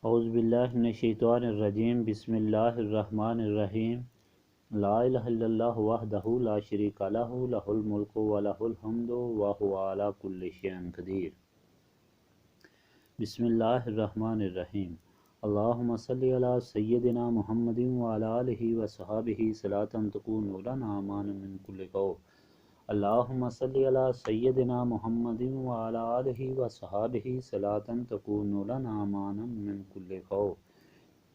اعوذ باللہ من الشیطان الرجیم بسم اللہ الرحمن الرحیم لا الہ الا اللہ وحدہ لا شریک لہ لہ الملک ولہ الحمد وہو علی کل شیء قدیر۔ بسم اللہ الرحمن الرحیم اللہم صلی علی سیدنا محمد وعلی آلہ وصحبہ صلاۃ تکون لنا امان من کل خوف۔ اللہم صلی علی سیدنا محمد وعلی آلہ وصحبہ صلاۃ تکون لنا امانا من کل خوف۔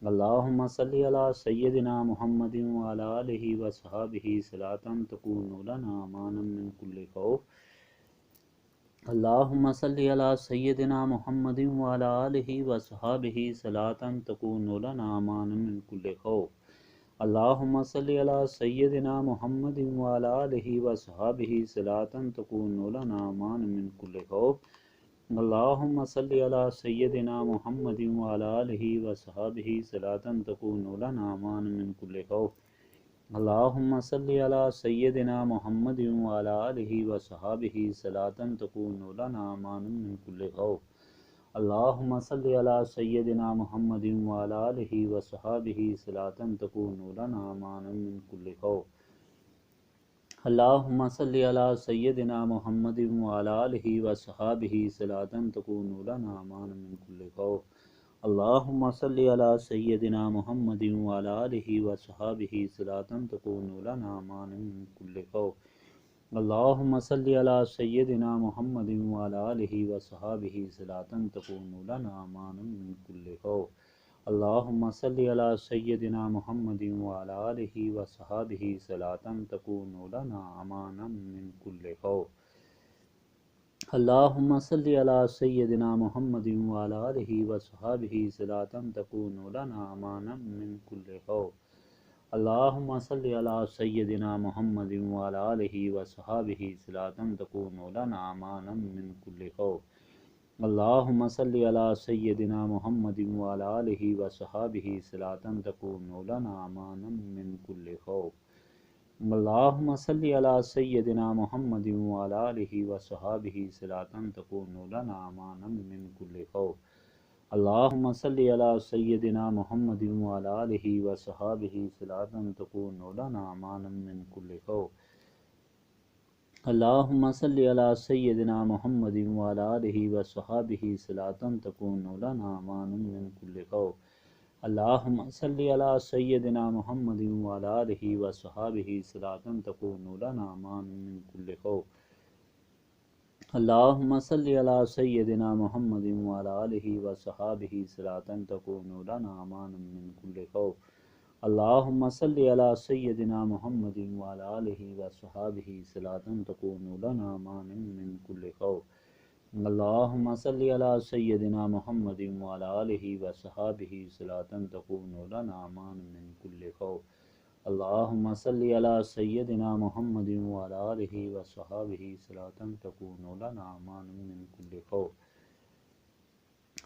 اللہم صلی علی سیدنا محمد وعلی آلہ وصحبہ صلاۃ تکون لنا امانا من کل خوف۔ اللہم صلی علی سیدنا محمد وعلی آلہ وصحبہ صلاۃ تکون لنا امانا من کل خوف۔ اللہم صلی علی سیدنا محمد وعلی آلہ وصحبہ صلاۃ تکون لنا امان من کل خوف۔ اللہم صلی علی سیدنا محمد وعلی آلہ وصحبہ صلاۃ تکون لنا امان من کل خوف۔ اللہم صلی علی سیدنا محمد وعلی آلہ وصحبہ صلاۃ تکون لنا امان من کل خوف۔ اللہم صلی علی سیدنا محمد وعلی آلہ وصحبہ صلاۃ تکون لنا امان من کل خوف۔ اللہم صلی علی سیدنا محمد وعلی آلہ وصحبہ صلاۃ تکون لنا امان من کل خوف۔ اللہم صلی علی سیدنا محمد وعلی آلہ وصحبہ صلاۃ تکون لنا امان من کل خوف۔ اللہم صلی علی سیدنا محمد وعلی آلہ وصحبہ صلاۃ تکون لنا امان من کل خوف۔ اللہم صلی علی سیدنا محمد وعلی آلہ وصحبہ صلاۃ تکون لنا امان من کل خوف۔ اللہم صلی علی سیدنا محمد وعلی آلہ وصحبہ صلاۃ تکون لنا امان من کل خوف۔ اللہم صلی علی سیدنا محمد وعلی آلہ وصحبہ صلاۃ تکون لنا امان من کل خوف۔ اللہم صلی علی سیدنا محمد وعلی آلہ وصحبہ صلاۃ تکون لنا امان من کل خوف۔ اللہم صلی علی سیدنا محمد وعلی آلہ وصحبہ صلاۃ تکون لنا امان من کل خوف۔ اللہم صلی علی سیدنا محمد وعلی آلہ وصحبہ صلاۃ تکون لنا امان من کل خوف۔ اللہم صلی علی سیدنا محمد وعلی آلہ وصحبہ صلاۃ تکون لنا امان من کل خوف۔ اللہم صلی علی سیدنا محمد وعلی آلہ وصحبہ صلاۃ تکون لنا امان من کل خوف۔ اللہم صلی علی سیدنا محمد وعلی آلہ وصحبہ صلاۃ تکون لنا امان من کل خوف۔ اللہم صلی علی سیدنا محمد وعلی آلہ وصحبہ صلاۃ تکون لنا امان من کل خوف۔ اللہم صلی علی سیدنا محمد وعلی آلہ وصحبہ صلاۃ تکون لنا امان من کل خوف۔ اللہم صلی علی سیدنا محمد وعلی آلہ وصحبہ صلاۃ تکون لنا امان من کل خوف۔ اللہم صلی علی سیدنا محمد وعلی آلہ وصحبہ صلاۃ تکون لنا امان من کل خوف۔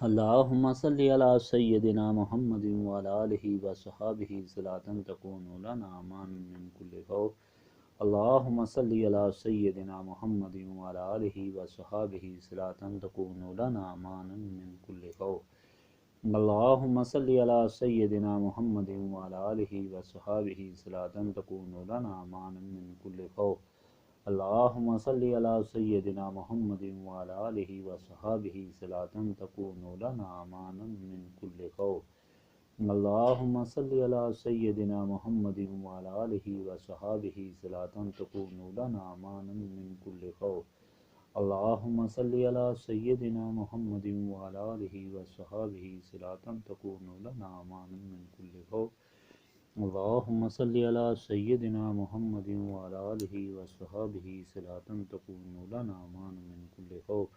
اللہم صلی علی سیدنا محمد وعلی آلہ وصحبہ صلاۃ تکون لنا امان من کل خوف۔ اللہم صلی علی سیدنا محمد وعلی آلہ وصحبہ صلاۃ تکون لنا امان من کل خوف۔ اللہم صلی علی سیدنا محمد وعلی آلہ وصحبہ صلاۃ تکون لنا امان من کل خوف۔ اللہم صلی علی سیدنا محمد وعلی آلہ وصحبہ صلاۃ تکون لنا امان من کل خوف۔ اللہم صلی علی سیدنا محمد وعلی آلہ وصحبہ صلاۃ تکون لنا امان من کل خوف۔ اللہم صلی علی سیدنا محمد وعلی آلہ وصحبہ صلاۃ تکون لنا امان من کل خوف۔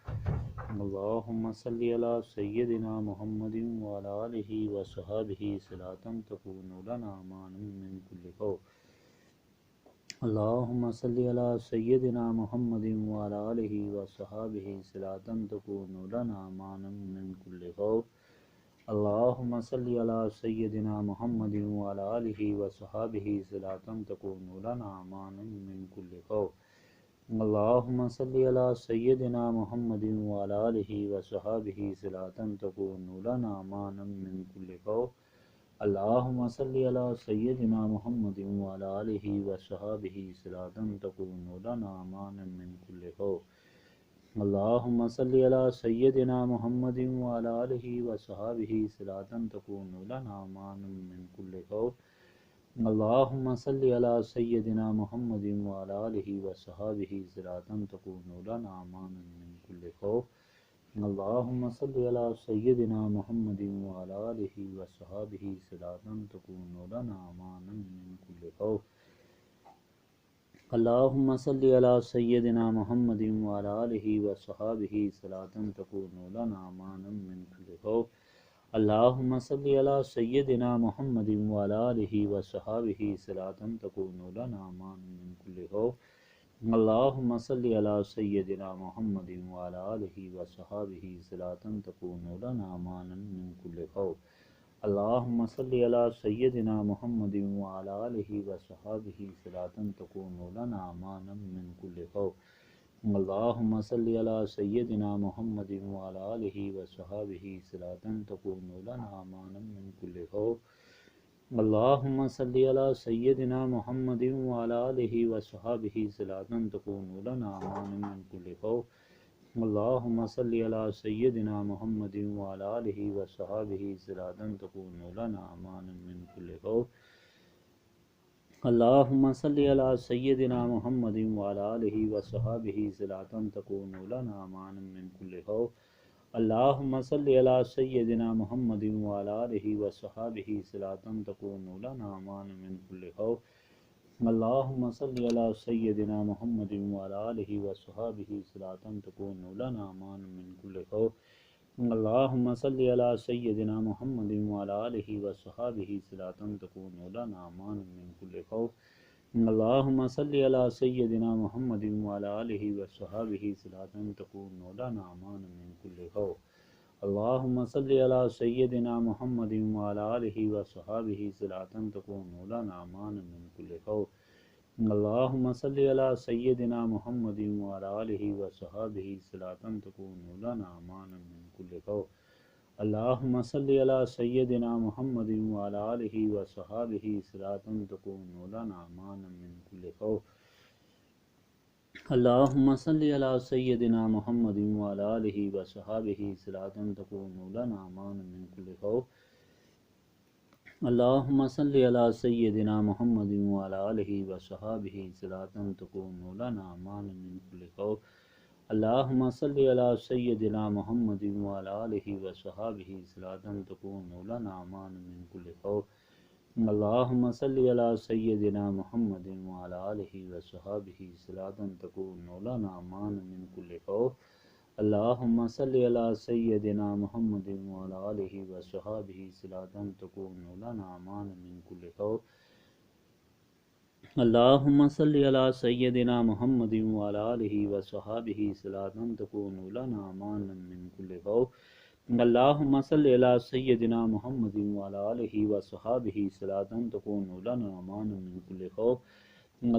اللہم صلی علی سیدنا محمد وعلی آلہ وصحبہ صلاۃ تکون لنا امان من کل خوف۔ اللہم صلی علی سیدنا محمد وعلی آلہ وصحبہ صلاۃ تکون لنا امان من کل خوف۔ اللہم صلی علی سیدنا محمد وعلی آلہ وصحبہ صلاۃ تکون لنا امان من کل خوف۔ اللهم صل على سيدنا محمد وعلى آله وصحبه صلاة تكون لنا مانا من كل خوف. اللهم صل على سيدنا محمد وعلى آله وصحبه صلاة تكون لنا مانا من كل خوف. اللهم صل على سيدنا محمد وعلى آله وصحبه صلاة تكون لنا مانا من كل خوف. اللهم صل على سيدنا محمد وعلى آله وصحبه صلاة تكون لنا مانا من كل خوف. اللهم صل على سيدنا محمد وعلى آله وصحبه صلاة تكون لنا مانا من كل خوف. اللهم صل على سيدنا محمد وعلى آله وصحبه صلاة تكون لنا مانا من كل خوف. اللهم صل على سيدنا محمد وعلى آله وصحبه صلاة تكون لنا مانا من كل خوف. اللهم صل على سيدنا محمد وعلى آله وصحبه صلاة تكون لنا مانا من كل خوف. اللهم صل على سيدنا محمد وعلى آله وصحبه صلاة تكون لنا مانا من كل خوف. اللهم صل على سيدنا محمد وعلى آله وصحبه صلاة تكون لنا مانا من كل خوف. اللهم صل على سيدنا محمد وعلى آله وصحبه صلاة تكون لنا مانا من كل خوف. اللهم صل على سيدنا محمد وعلى آله وصحبه صلاة تكون لنا مانا من كل خوف. اللهم صل على سيدنا محمد وعلى آله وصحبه صلاة تكون لنا مانا من كل خوف. اللهم صل على سيدنا محمد وعلى آله وصحبه صلاة تكون لنا مانا من كل خوف. اللهم صل على سيدنا محمد وعلى آله وصحبه صلاة تكون لنا مانا من كل خوف. اللهم صل على سيدنا محمد وعلى آله وصحبه صلاة تكون لنا مانا من كل خوف. اللهم صل على سيدنا محمد وعلى آله وصحبه صلاة تكون لنا مانا من كل خوف. اللهم صل على سيدنا محمد وعلى آله وصحبه صلاة تكون لنا مانا من كل خوف. اللهم صل على سيدنا محمد وعلى آله وصحبه صلاة تكون لنا مانا من كل خوف. اللهم صل على سيدنا محمد وعلى آله وصحبه صلاة تكون لنا مانا من كل خوف. اللهم صل على سيدنا محمد وعلى آله وصحبه صلاة تكون لنا مانا من كل خوف. اللهم صل على سيدنا محمد وعلى آله وصحبه صلاة تكون لنا مانا من كل خوف. اللهم صل على سيدنا محمد وعلى آله وصحبه صلاة تكون لنا مانا من كل خوف. اللهم صل على سيدنا محمد وعلى آله وصحبه صلاة تكون لنا مانا من كل خوف. اللهم صل على سيدنا محمد وعلى آله وصحبه صلاة تكون لنا مانا من كل خوف. اللهم صل على سيدنا محمد وعلى آله وصحبه صلاة تكون لنا مانا من كل خوف. اللهم صل على سيدنا محمد وعلى آله وصحبه صلاة تكون لنا مانا من كل خوف.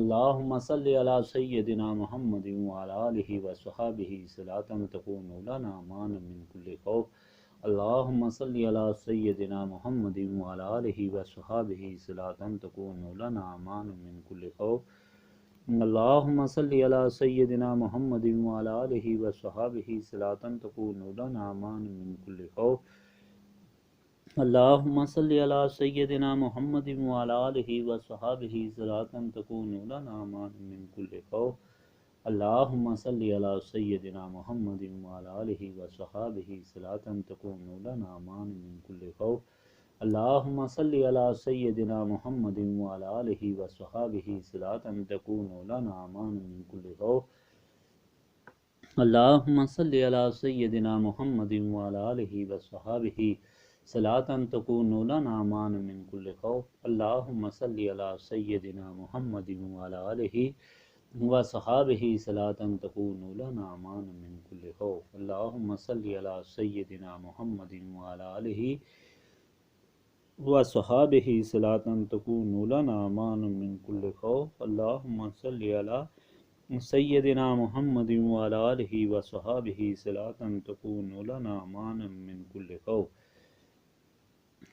اللهم صل على سيدنا محمد وعلى آله وصحبه صلاة تكون لنا مانا من كل خوف. اللهم صل على سيدنا محمد وعلى آله وصحبه صلاة تكون لنا مانا من كل خوف. اللهم صل على سيدنا محمد وعلى آله وصحبه صلاة تكون لنا مانا من كل خوف. اللهم صل على سيدنا محمد وعلى آله وصحبه صلاة تكون لنا مانا من كل خوف. اللهم صل على سيدنا محمد وعلى آله وصحبه صلاة تكون لنا مانا من كل خوف. اللهم صل على سيدنا محمد وعلى آله وصحبه صلاة تكون لنا مانا من كل خوف. اللهم صل على سيدنا محمد وعلى آله وصحبه صلاة تكون لنا مانا من كل خوف. اللهم صل على سيدنا محمد وعلى آله وصحبه صلاة تكون لنا مانا من كل خوف. اللهم صل على سيدنا محمد وعلى آله وصحبه صلاة تكون لنا مانا من كل خوف. اللهم صل على سيدنا محمد وعلى آله وصحابه صلاة تكون لنا أمانا من كل خوف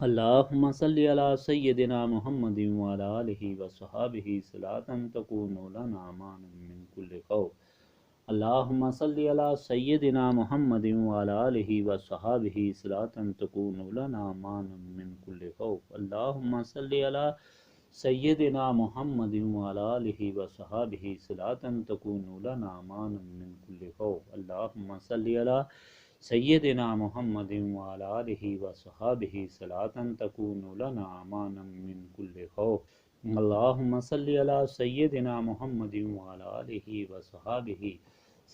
اللهم صل على سيدنا محمد وعلى آله وصحابه صلاة تكون لنا أمانا من كل خوف اللهم صل على سيدنا محمد وعلى آله وصحابه صلاة تكون لنا أمانا من كل خوف اللهم صل على سيدنا محمد وعلى آله وصحابه صلاة تكون لنا أمانا من كل خوف اللهم صل على سيدنا محمد وعلى آله وصحابه صلاة تكون لنا أمانا من كل خوف اللهم صل على سيدنا محمد وعلى آله وصحابه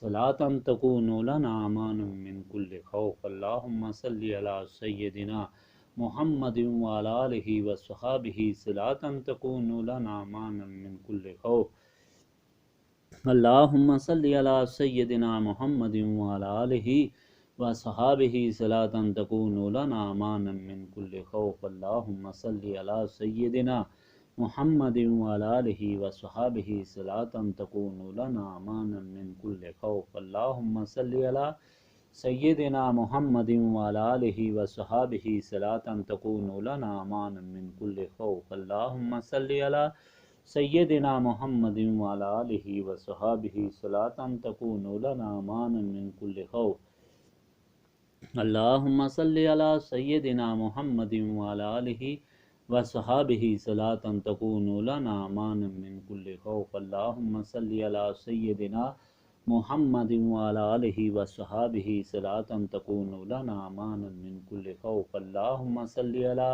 صلاة تكون لنا أمانا من كل خوف اللهم صل على سيدنا محمد وعلى آله وصحابه صلاة تكون لنا أمانا من كل خوف اللهم صل على سيدنا محمد وعلى آله وصحابه صلاة تكون لنا أمانا من كل خوف اللهم صل على سيدنا محمد وعلى آله وصحابه صلاة تكون لنا أمانا من كل خوف اللهم صل على سيدنا محمد وعلى آله وصحابه صلاة تكون لنا أمانا من كل خوف اللهم صل على سيدنا محمد وعلى آله وصحابه صلاة تكون لنا أمانا من كل خوف اللهم صل على سيدنا محمد وعلى آله وصحابه صلاة تكون لنا أمانا من كل خوف اللهم صل على سيدنا محمد وعلى آله وصحابه صلاة تكون لنا أمانا من كل خوف اللهم صل على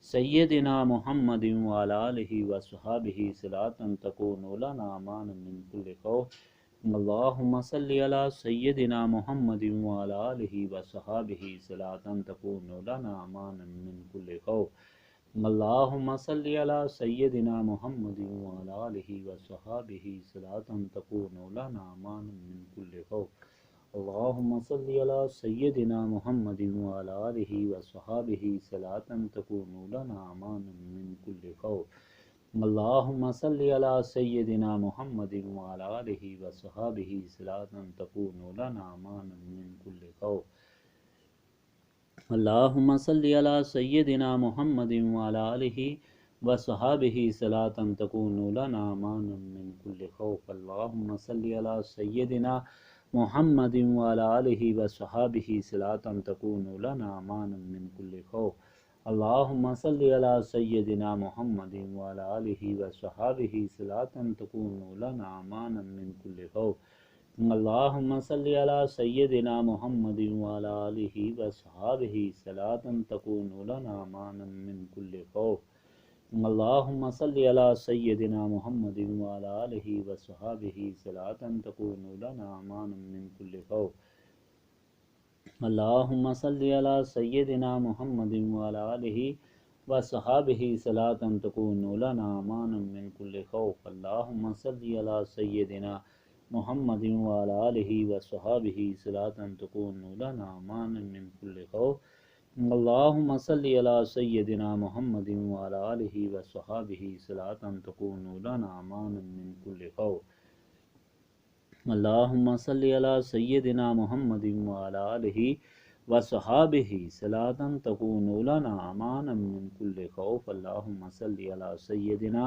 سيدنا محمد وعلى آله وصحابه صلاة تكون لنا أمانا من كل خوف اللهم صل على سيدنا محمد وعلى آله وصحابه صلاة تكون لنا أمانا من كل خوف اللهم صل على سيدنا محمد وعلى آله وصحابه صلاة تكون لنا أمانا من كل خوف اللهم صل على سيدنا محمد وعلى آله وصحابه صلاة تكون لنا أمانا من كل خوف اللهم صل على سيدنا محمد وعلى آله وصحابه صلاة تكون لنا أمانا من كل خوف اللهم صل على سيدنا محمد وعلى آله وصحابه صلاة تكون لنا أمانا من كل خوف اللهم صل على سيدنا محمد وعلى آله وصحابه صلاة تكون لنا أمانا من كل خوف اللهم صل على سيدنا محمد وعلى آله وصحابه صلاة تكون لنا أمانا من كل خوف اللهم صل على سيدنا محمد وعلى آله وصحابه صلاة تكون لنا أمانا من كل خوف اللهم صل على سيدنا محمد وعلى آله وصحابه صلاة تكون لنا أمانا من كل خوف اللهم صل على سيدنا محمد وعلى آله وصحابه صلاة تكون لنا أمانا من كل خوف اللهم صل على سيدنا محمد وعلى آله وصحابه صلاة تكون لنا أمانا من كل خوف اللهم صل على سيدنا محمد وعلى آله وصحابه صلاة تكون لنا أمانا من كل خوف اللهم صل على سيدنا محمد وعلى آله وصحابه صلاة تكون لنا أمانا من كل خوف اللهم صل على سيدنا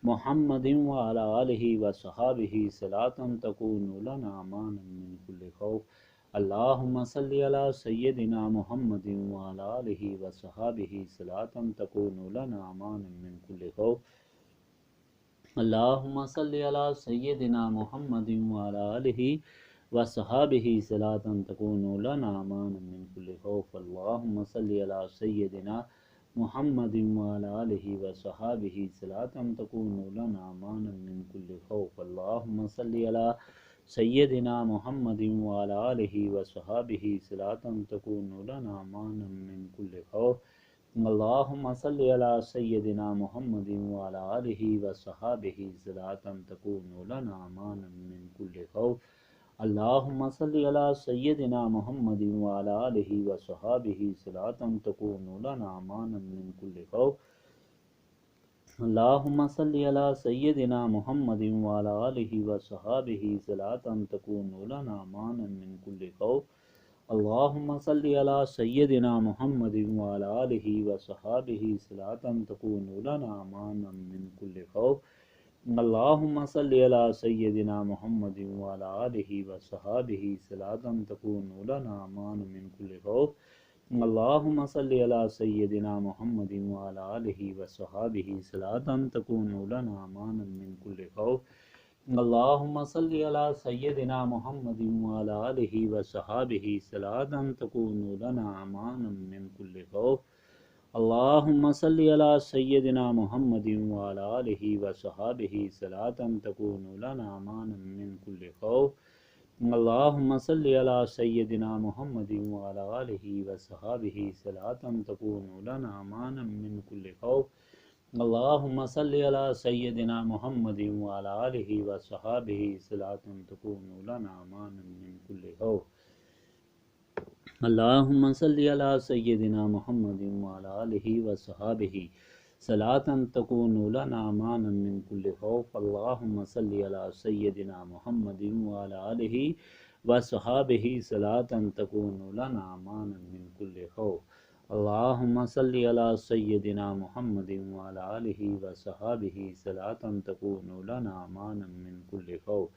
محمد وعلى آله وصحابه صلاة تكون لنا أمانا من كل خوف اللهم صل على سيدنا محمد وعلى آله وصحابه صلاة تكون لنا أمانا من كل خوف اللهم صل على سيدنا محمد وعلى آله وصحابه صلاة تكون لنا أمانا من كل خوف اللهم صل على سيدنا محمد وعلى آله وصحابه صلاة تكون لنا أمانا من كل خوف اللهم صل على سيدنا محمد وعلى آله وصحابه صلاة تكون لنا أمانا من كل خوف اللهم صل على سيدنا محمد وعلى آله وصحابه صلاة تكون لنا أمانا من كل خوف اللهم صل على سيدنا محمد وعلى آله وصحابه صلاة تكون لنا أمانا من كل خوف اللهم صل على سيدنا محمد وعلى آله وصحابه صلاة تكون لنا مانا من كل خوف. اللهم صل على سيدنا محمد وعلى آله وصحابه صلاة تكون لنا مانا من كل خوف. اللهم صل على سيدنا محمد وعلى آله وصحابه صلاة تكون لنا مانا من كل خوف. اللهم صل على سيدنا محمد وعلى آله وصحابه صلاة تكون لنا مانا من كل خوف. اللهم صل على سيدنا محمد وعلى آله وصحابه صلاة تكون لنا مانا من كل خوف. اللهم صل على سيدنا محمد وعلى آله وصحابه صلاة تكون لنا مانا من كل خوف. اللهم صل على سيدنا محمد وعلى آله وصحابه صلاة تكون لنا مانا من كل خوف. اللهم صل على سيدنا محمد وعلى آله وصحابه صلاة تكون لنا مانا من كل خوف. اللهم صل على سيدنا محمد وعلى آله وصحابه صلاة تكون لنا مانا من كل خوف. اللهم صل على سيدنا محمد وعلى آله وصحابه صلاة تكون لنا مانا من كل خوف. اللهم صل على سيدنا محمد وعلى آله وصحابه صلاة تكون لنا مانا من كل خوف.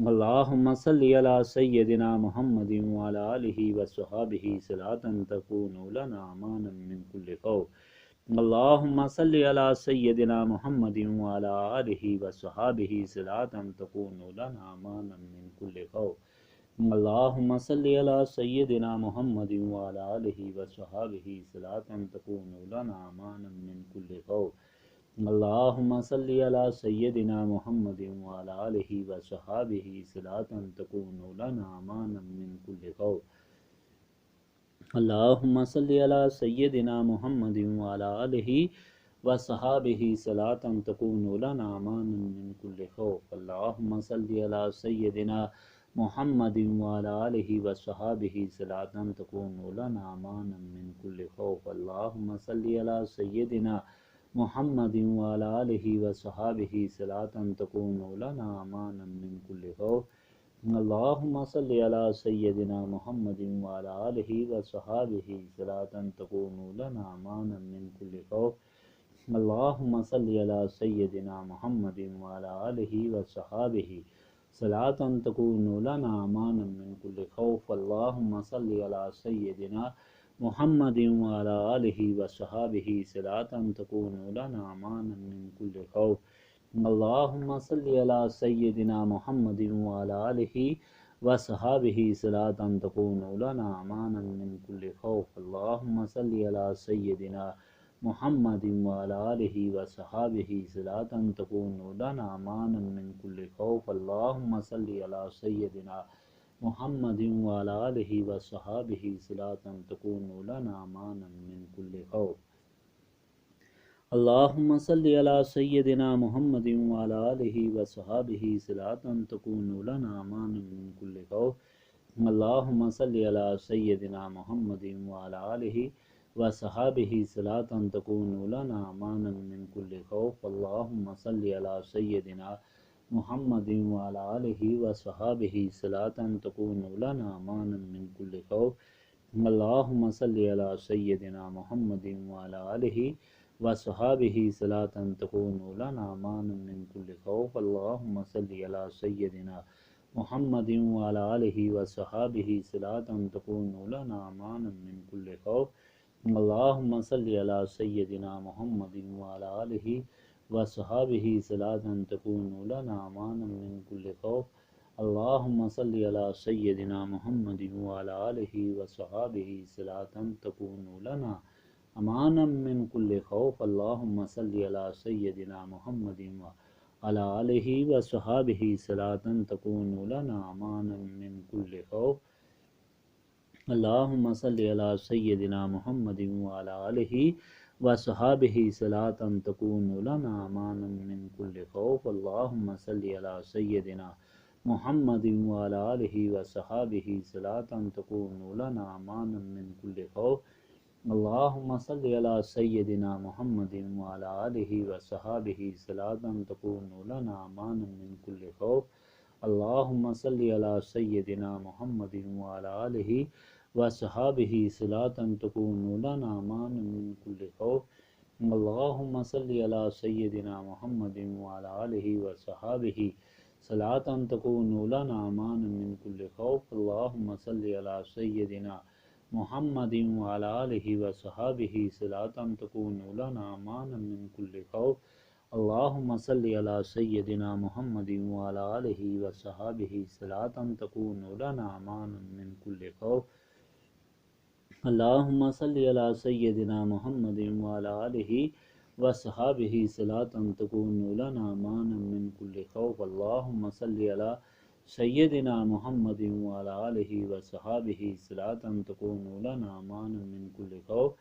اللهم صل على سيدنا محمد وعلى آله وصحابه صلاة تكون لنا مانا من كل خوف. اللهم صل على سيدنا محمد وعلى آله وصحابه صلاة تكون لنا مانا من كل خوف. اللهم صل على سيدنا محمد وعلى آله وصحابه صلاة تكون لنا مانا من كل خوف. اللهم صل على سيدنا محمد وعلى آله وصحابه صلاة تكون لنا مانا من كل خوف. اللهم صل على سيدنا محمد وعلى آله وصحابه صلاة تكون لنا مانا من كل خوف. اللهم صل على سيدنا محمد وعلى آله وصحابه صلاة تكون لنا مانا من كل خوف. اللهم صل على سيدنا محمد وعلى آله وصحابه صلاة تكون لنا مانا من كل خوف. اللهم صل على سيدنا محمد وعلى آله وصحابه صلاة تكون لنا مانا من كل خوف. اللهم صل على سيدنا محمد وعلى آله وصحابه صلاة تكون لنا مانا من كل خوف. اللهم صل على سيدنا محمد وعلى آله وصحابه صلاة تكون لنا مانا من كل خوف. اللهم صل على سيدنا محمد وعلى آله وصحابه صلاة تكون لنا مانا من كل خوف. اللهم صل على سيدنا محمد وعلى آله وصحابه صلاة تكون لنا مانا من كل خوف. اللهم صل على سيدنا محمد وعلى آله وصحابه صلاة تكون لنا مانا من كل خوف. اللهم صل على سيدنا محمد وعلى آله وصحابه صلاة تكون لنا مانا من كل خوف. اللهم صل على سيدنا محمد وعلى آله وصحابه صلاة تكون لنا مانا من كل خوف. اللهم صل على سيدنا محمد وعلى آله وصحابه صلاة تكون لنا مانا من كل خوف. اللهم صل على سيدنا محمد وعلى آله وصحابه صلاة تكون لنا مانا من كل خوف. اللهم صل على سيدنا محمد وعلى آله وصحابه صلاة تكون لنا مانا من كل خوف. اللهم صل على سيدنا محمد وعلى آله وصحابه صلاة تكون لنا مانا من كل خوف. اللهم صل على سيدنا محمد وعلى آله وصحابه صلاة تكون لنا مانا من كل خوف. اللهم صل على سيدنا محمد وعلى آله وصحابه صلاة تكون لنا مانا من كل خوف. اللهم صل على سيدنا محمد وعلى آله وصحابه صلاة تكون لنا مانا من كل خوف. اللهم صل على سيدنا محمد وعلى آله وصحابه صلاة تكون لنا مانا من كل خوف. اللهم صل على سيدنا محمد وعلى آله وصحابه صلاة تكون لنا أمانا من كل خوف. اللهم صل على سيدنا محمد وعلى آله وصحابه صلاة تكون لنا أمانا من كل خوف. اللهم صل على سيدنا محمد وعلى آله وصحابه صلاة تكون لنا أمانا من كل خوف. اللهم صل على سيدنا محمد وعلى آله وصحابه صلاة تكون لنا أمانا من كل خوف. اللهم صل على سيدنا محمد وعلى آله وصحابه صلاة تكون لنا أمانا من كل خوف. اللهم صل على سيدنا محمد وعلى آله وصحابه صلاة تكون لنا أمانا من كل خوف. اللهم صل على سيدنا محمد وعلى آله وصحابه صلاة تكون لنا أمانا من كل خوف.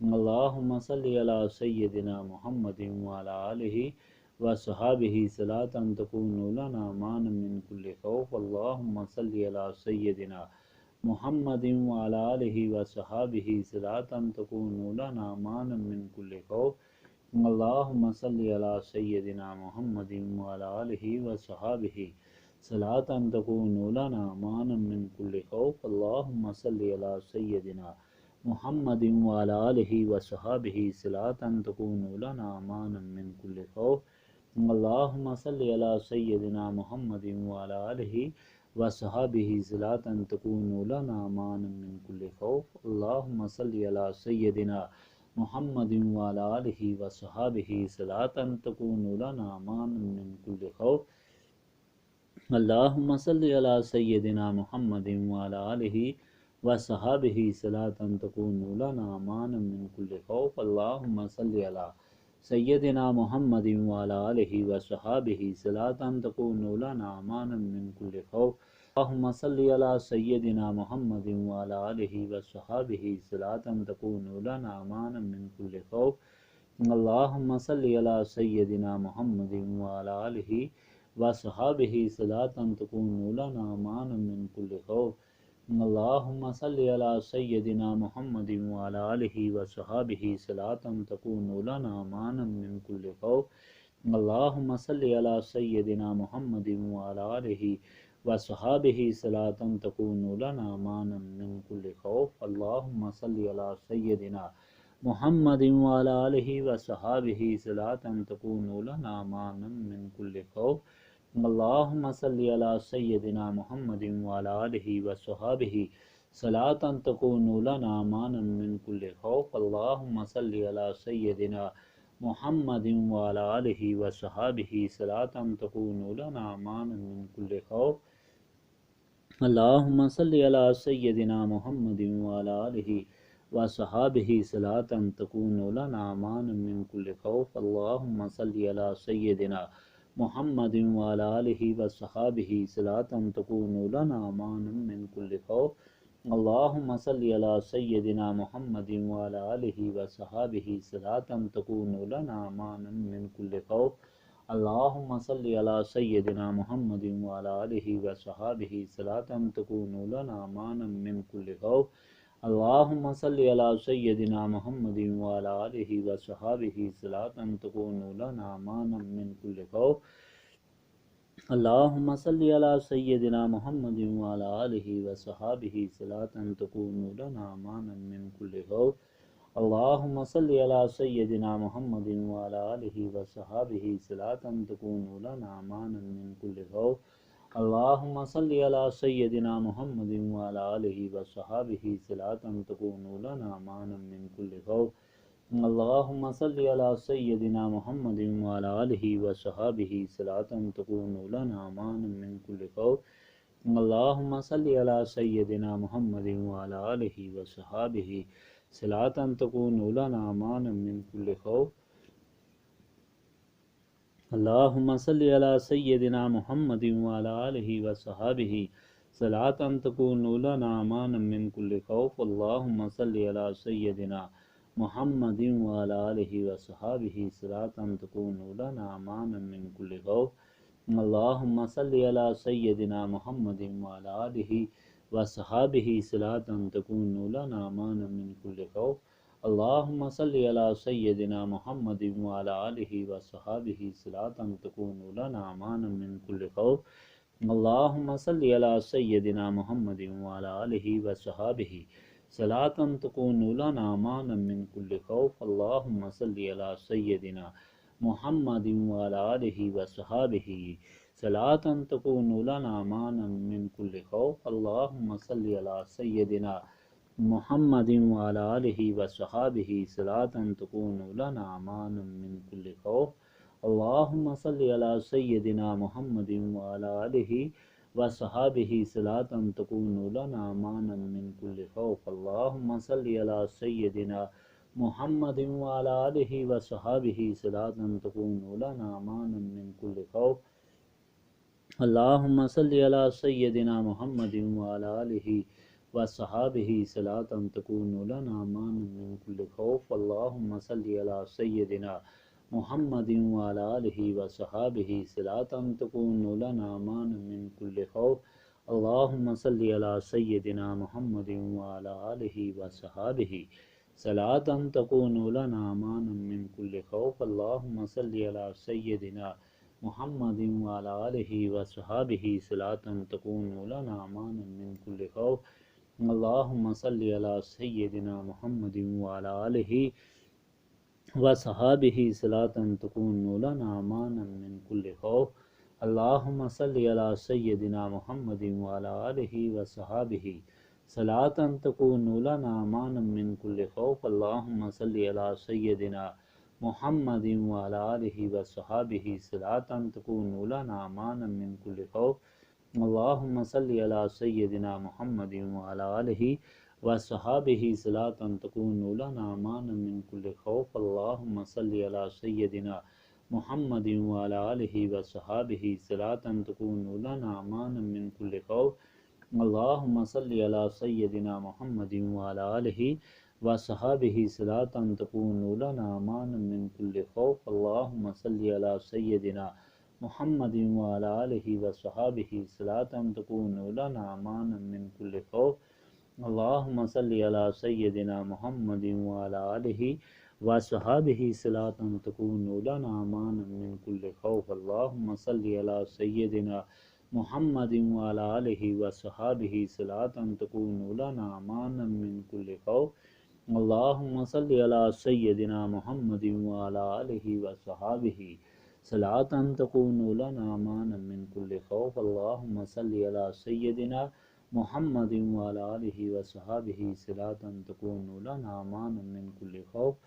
اللهم صل على سيدنا محمد وعلى آله وصحابه صلاة تكون لنا أمانا من كل خوف. اللهم صل على سيدنا محمد وعلى آله وصحابه صلاة تكون لنا أمانا من كل خوف. اللهم صل على سيدنا محمد وعلى آله وصحابه صلاة تكون لنا أمانا من كل خوف. اللهم صل على سيدنا محمد وعلى آله وصحابه صلاة تكون لنا أمانا من كل خوف. اللهم صل على سيدنا محمد وعلى آله وصحابه صلاة تكون لنا أمانا من كل خوف. اللهم صل على سيدنا محمد وعلى آله وصحابه صلاة تكون لنا أمانا من كل خوف. اللهم صل على سيدنا محمد وعلى آله وصحابه صلاة تكون لنا أمانا من كل خوف. اللهم صل على سيدنا محمد وعلى آله وصحابه صلاة تكون لنا أمانا من كل خوف. اللهم صل على سيدنا محمد وعلى آله وصحابه صلاة تكون لنا أمانا من كل خوف. اللهم صل على سيدنا محمد وعلى آله وصحابه صلاة تكون لنا أمانا من كل خوف. اللهم صل على سيدنا محمد وعلى آله وصحابه صلاة تكون لنا أمانا من كل خوف. اللهم صل على سيدنا محمد وعلى آله وصحابه صلاة تكون لنا أمانا من كل خوف. اللهم صل على سيدنا محمد وعلى آله وصحابه صلاة تكون لنا أمانا من كل خوف. اللهم صل على سيدنا محمد وعلى آله وصحابه صلاة تكون لنا أمانا من كل خوف. اللهم صل على سيدنا محمد وعلى آله وصحابه صلاة تكون لنا أمانا من كل خوف. اللهم صل على سيدنا محمد وعلى آله وصحابه صلاة تكون لنا أمانا من كل خوف. اللهم صل على سيدنا محمد وعلى آله وصحابه صلاة تكون لنا أمانا من كل خوف. اللهم صل على سيدنا محمد وعلى آله وصحابه صلاة تكون لنا أمانا من كل خوف. اللهم صل على سيدنا محمد وعلى آله وصحابه صلاة تكون لنا أمانا من كل خوف. اللهم صل على سيدنا محمد وعلى آله وصحابه صلاة تكون لنا أمانا من كل خوف. اللهم صل على سيدنا محمد وعلى آله وصحابه صلاة تكون لنا أمانا من كل خوف. اللهم صل على سيدنا محمد وعلى آله وصحابه صلاة تكون لنا أمانا من كل خوف. اللهم صل على سيدنا محمد وعلى آله وصحابه صلاة تكون لنا أمانا من كل خوف. اللهم صل على سيدنا محمد وعلى آله وصحابه صلاة تكون لنا أمانا من كل خوف. اللهم صل على سيدنا محمد وعلى آله وصحابه صلاة تكون لنا أمانا من كل خوف. اللهم صل على سيدنا محمد وعلى آله وصحابه صلاة تكون لنا أمانا من كل خوف. اللهم صل على سيدنا محمد وعلى آله وصحابه صلاة تكون لنا أمانا من كل خوف. اللهم صل على سيدنا محمد وعلى آله وصحابه صلاة تكون لنا أمانا من كل خوف. اللهم صل على سيدنا محمد وعلى آله وصحابه صلاة تكون لنا أمانا من كل خوف اللهم صل على سيدنا محمد وعلى آله وصحابه صلاة تكون لنا أمانا من كل خوف اللهم صل على سيدنا محمد وعلى آله وصحابه صلاة تكون لنا أمانا من كل خوف اللهم صل على سيدنا محمد وعلى آله وصحابه صلاة تكون لنا أمانا من كل خوف اللهم صل على سيدنا محمد وعلى آله وصحابه صلاة تكون لنا أمانا من كل خوف اللهم صل على سيدنا محمد وعلى آله وصحابه صلاة تكون لنا أمانا من كل خوف اللهم صل على سيدنا محمد وعلى آله وصحابه صلاة تكون لنا أمانا من كل خوف اللهم صل على سيدنا محمد وعلى آله وصحابه صلاة تكون لنا أمانا من كل خوف اللهم صل على سيدنا محمد وعلى آله وصحابه صلاة تكون لنا أمانا من كل خوف اللهم صل على سيدنا محمد وعلى آله وصحابه صلاة تكون لنا أمانا من كل خوف اللهم صل على سيدنا محمد وعلى آله وصحابه صلاة تكون لنا أمانا من كل خوف اللهم صل على سيدنا محمد وعلى آله وصحابه صلاة تكون لنا أمانا من كل خوف اللهم صل على سيدنا محمد وعلى آله وصحابه صلاة تكون لنا أمانا من كل خوف اللهم صل على سيدنا محمد وعلى آله وصحابه صلاة تكون لنا أمانا من كل خوف اللهم صل على سيدنا محمد وعلى آله وصحابه صلاة تكون لنا أمانا من كل خوف اللهم صل على سيدنا محمد وعلى آله وصحابه صلاة تكون لنا أمانا من كل خوف اللهم صل على سيدنا محمد وعلى آله وصحابه صلاة تكون لنا أمانا من كل خوف اللهم صل على سيدنا محمد وعلى آله وصحابه صلاة تكون لنا أمانا من كل خوف اللهم صل على سيدنا محمد وعلى آله وصحابه صلاة تكون لنا أمانا من كل خوف اللهم صل على سيدنا محمد وعلى آله وصحابه صلاة تكون لنا أمانا من كل خوف اللهم صل على سيدنا محمد وعلى آله وصحابه صلاة تكون لنا أمانا من كل خوف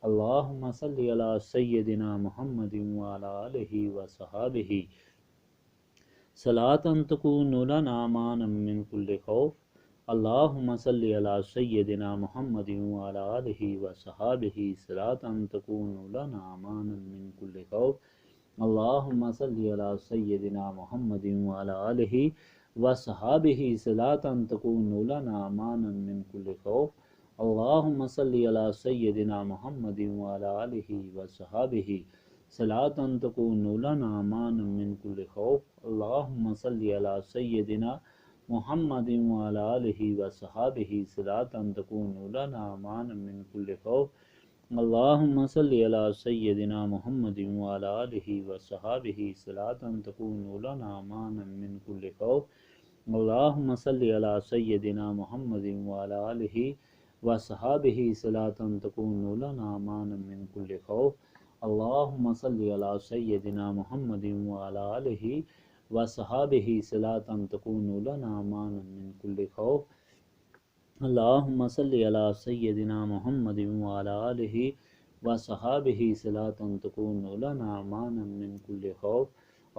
اللهم صل على سيدنا محمد وعلى آله وصحابه صلاة تكون لنا أمانا من كل خوف اللهم صل على سيدنا محمد وعلى آله وصحابه صلاة تكون لنا أمانا من كل خوف اللهم صل على سيدنا محمد وعلى آله وصحابه صلاة تكون لنا أمانا من كل خوف اللهم صل على سيدنا محمد وعلى آله وصحابه صلاة تكون لنا أمانا من كل خوف اللهم صل على سيدنا محمد وعلى آله وصحابه صلاة تكون لنا أمانا من كل خوف اللهم صل على سيدنا محمد وعلى آله وصحابه صلاة تكون لنا أمانا من كل خوف اللهم صل على سيدنا محمد وعلى آله وصحابه صلاة تكون لنا أمانا من كل خوف اللهم صل على سيدنا محمد وعلى آله وصحابه صلاة تكون لنا أمانا من كل خوف اللهم صل على سيدنا محمد وعلى آله وصحابه صلاة تكون لنا أمانا من كل خوف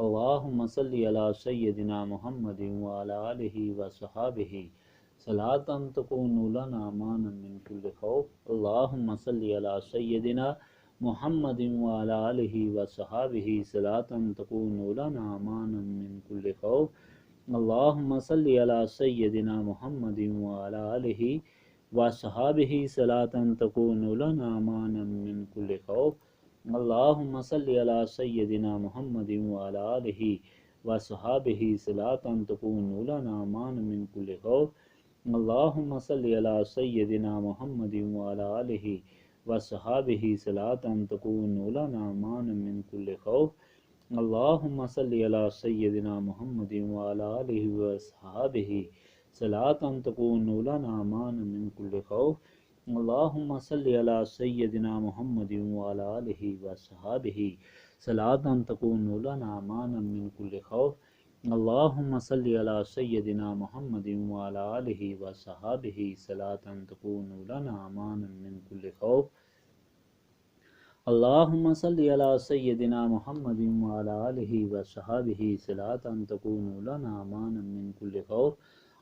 اللهم صل على سيدنا محمد وعلى آله وصحابه صلاة تكون لنا أمانا من كل خوف اللهم صل على سيدنا محمد وعلى آله وصحابه صلاة تكون لنا أمانا من كل خوف اللهم صل على سيدنا محمد وعلى آله وصحابه صلاة تكون لنا أمانا من كل خوف اللهم صل على سيدنا محمد وعلى آله وصحابه صلاة تكون لنا أمانا من كل خوف اللہم صلی علی سیدنا محمد وعلی آلہ وصحابہ صلاۃ تکون لنا مانا من کل خوف اللہم صلی علی سیدنا محمد وعلی آلہ وصحابہ صلاۃ تکون لنا مانا من کل خوف اللہم صلی علی سیدنا محمد وعلی آلہ وصحابہ صلاۃ تکون لنا مانا من کل خوف اللہم صلی علی سیدنا محمد وعلی آلہ وصحابہ صلاۃ تکون لنا مانا من کل خوف اللہم صلی علی سیدنا محمد وعلی آلہ وصحابہ صلاۃ تکون لنا مانا من کل خوف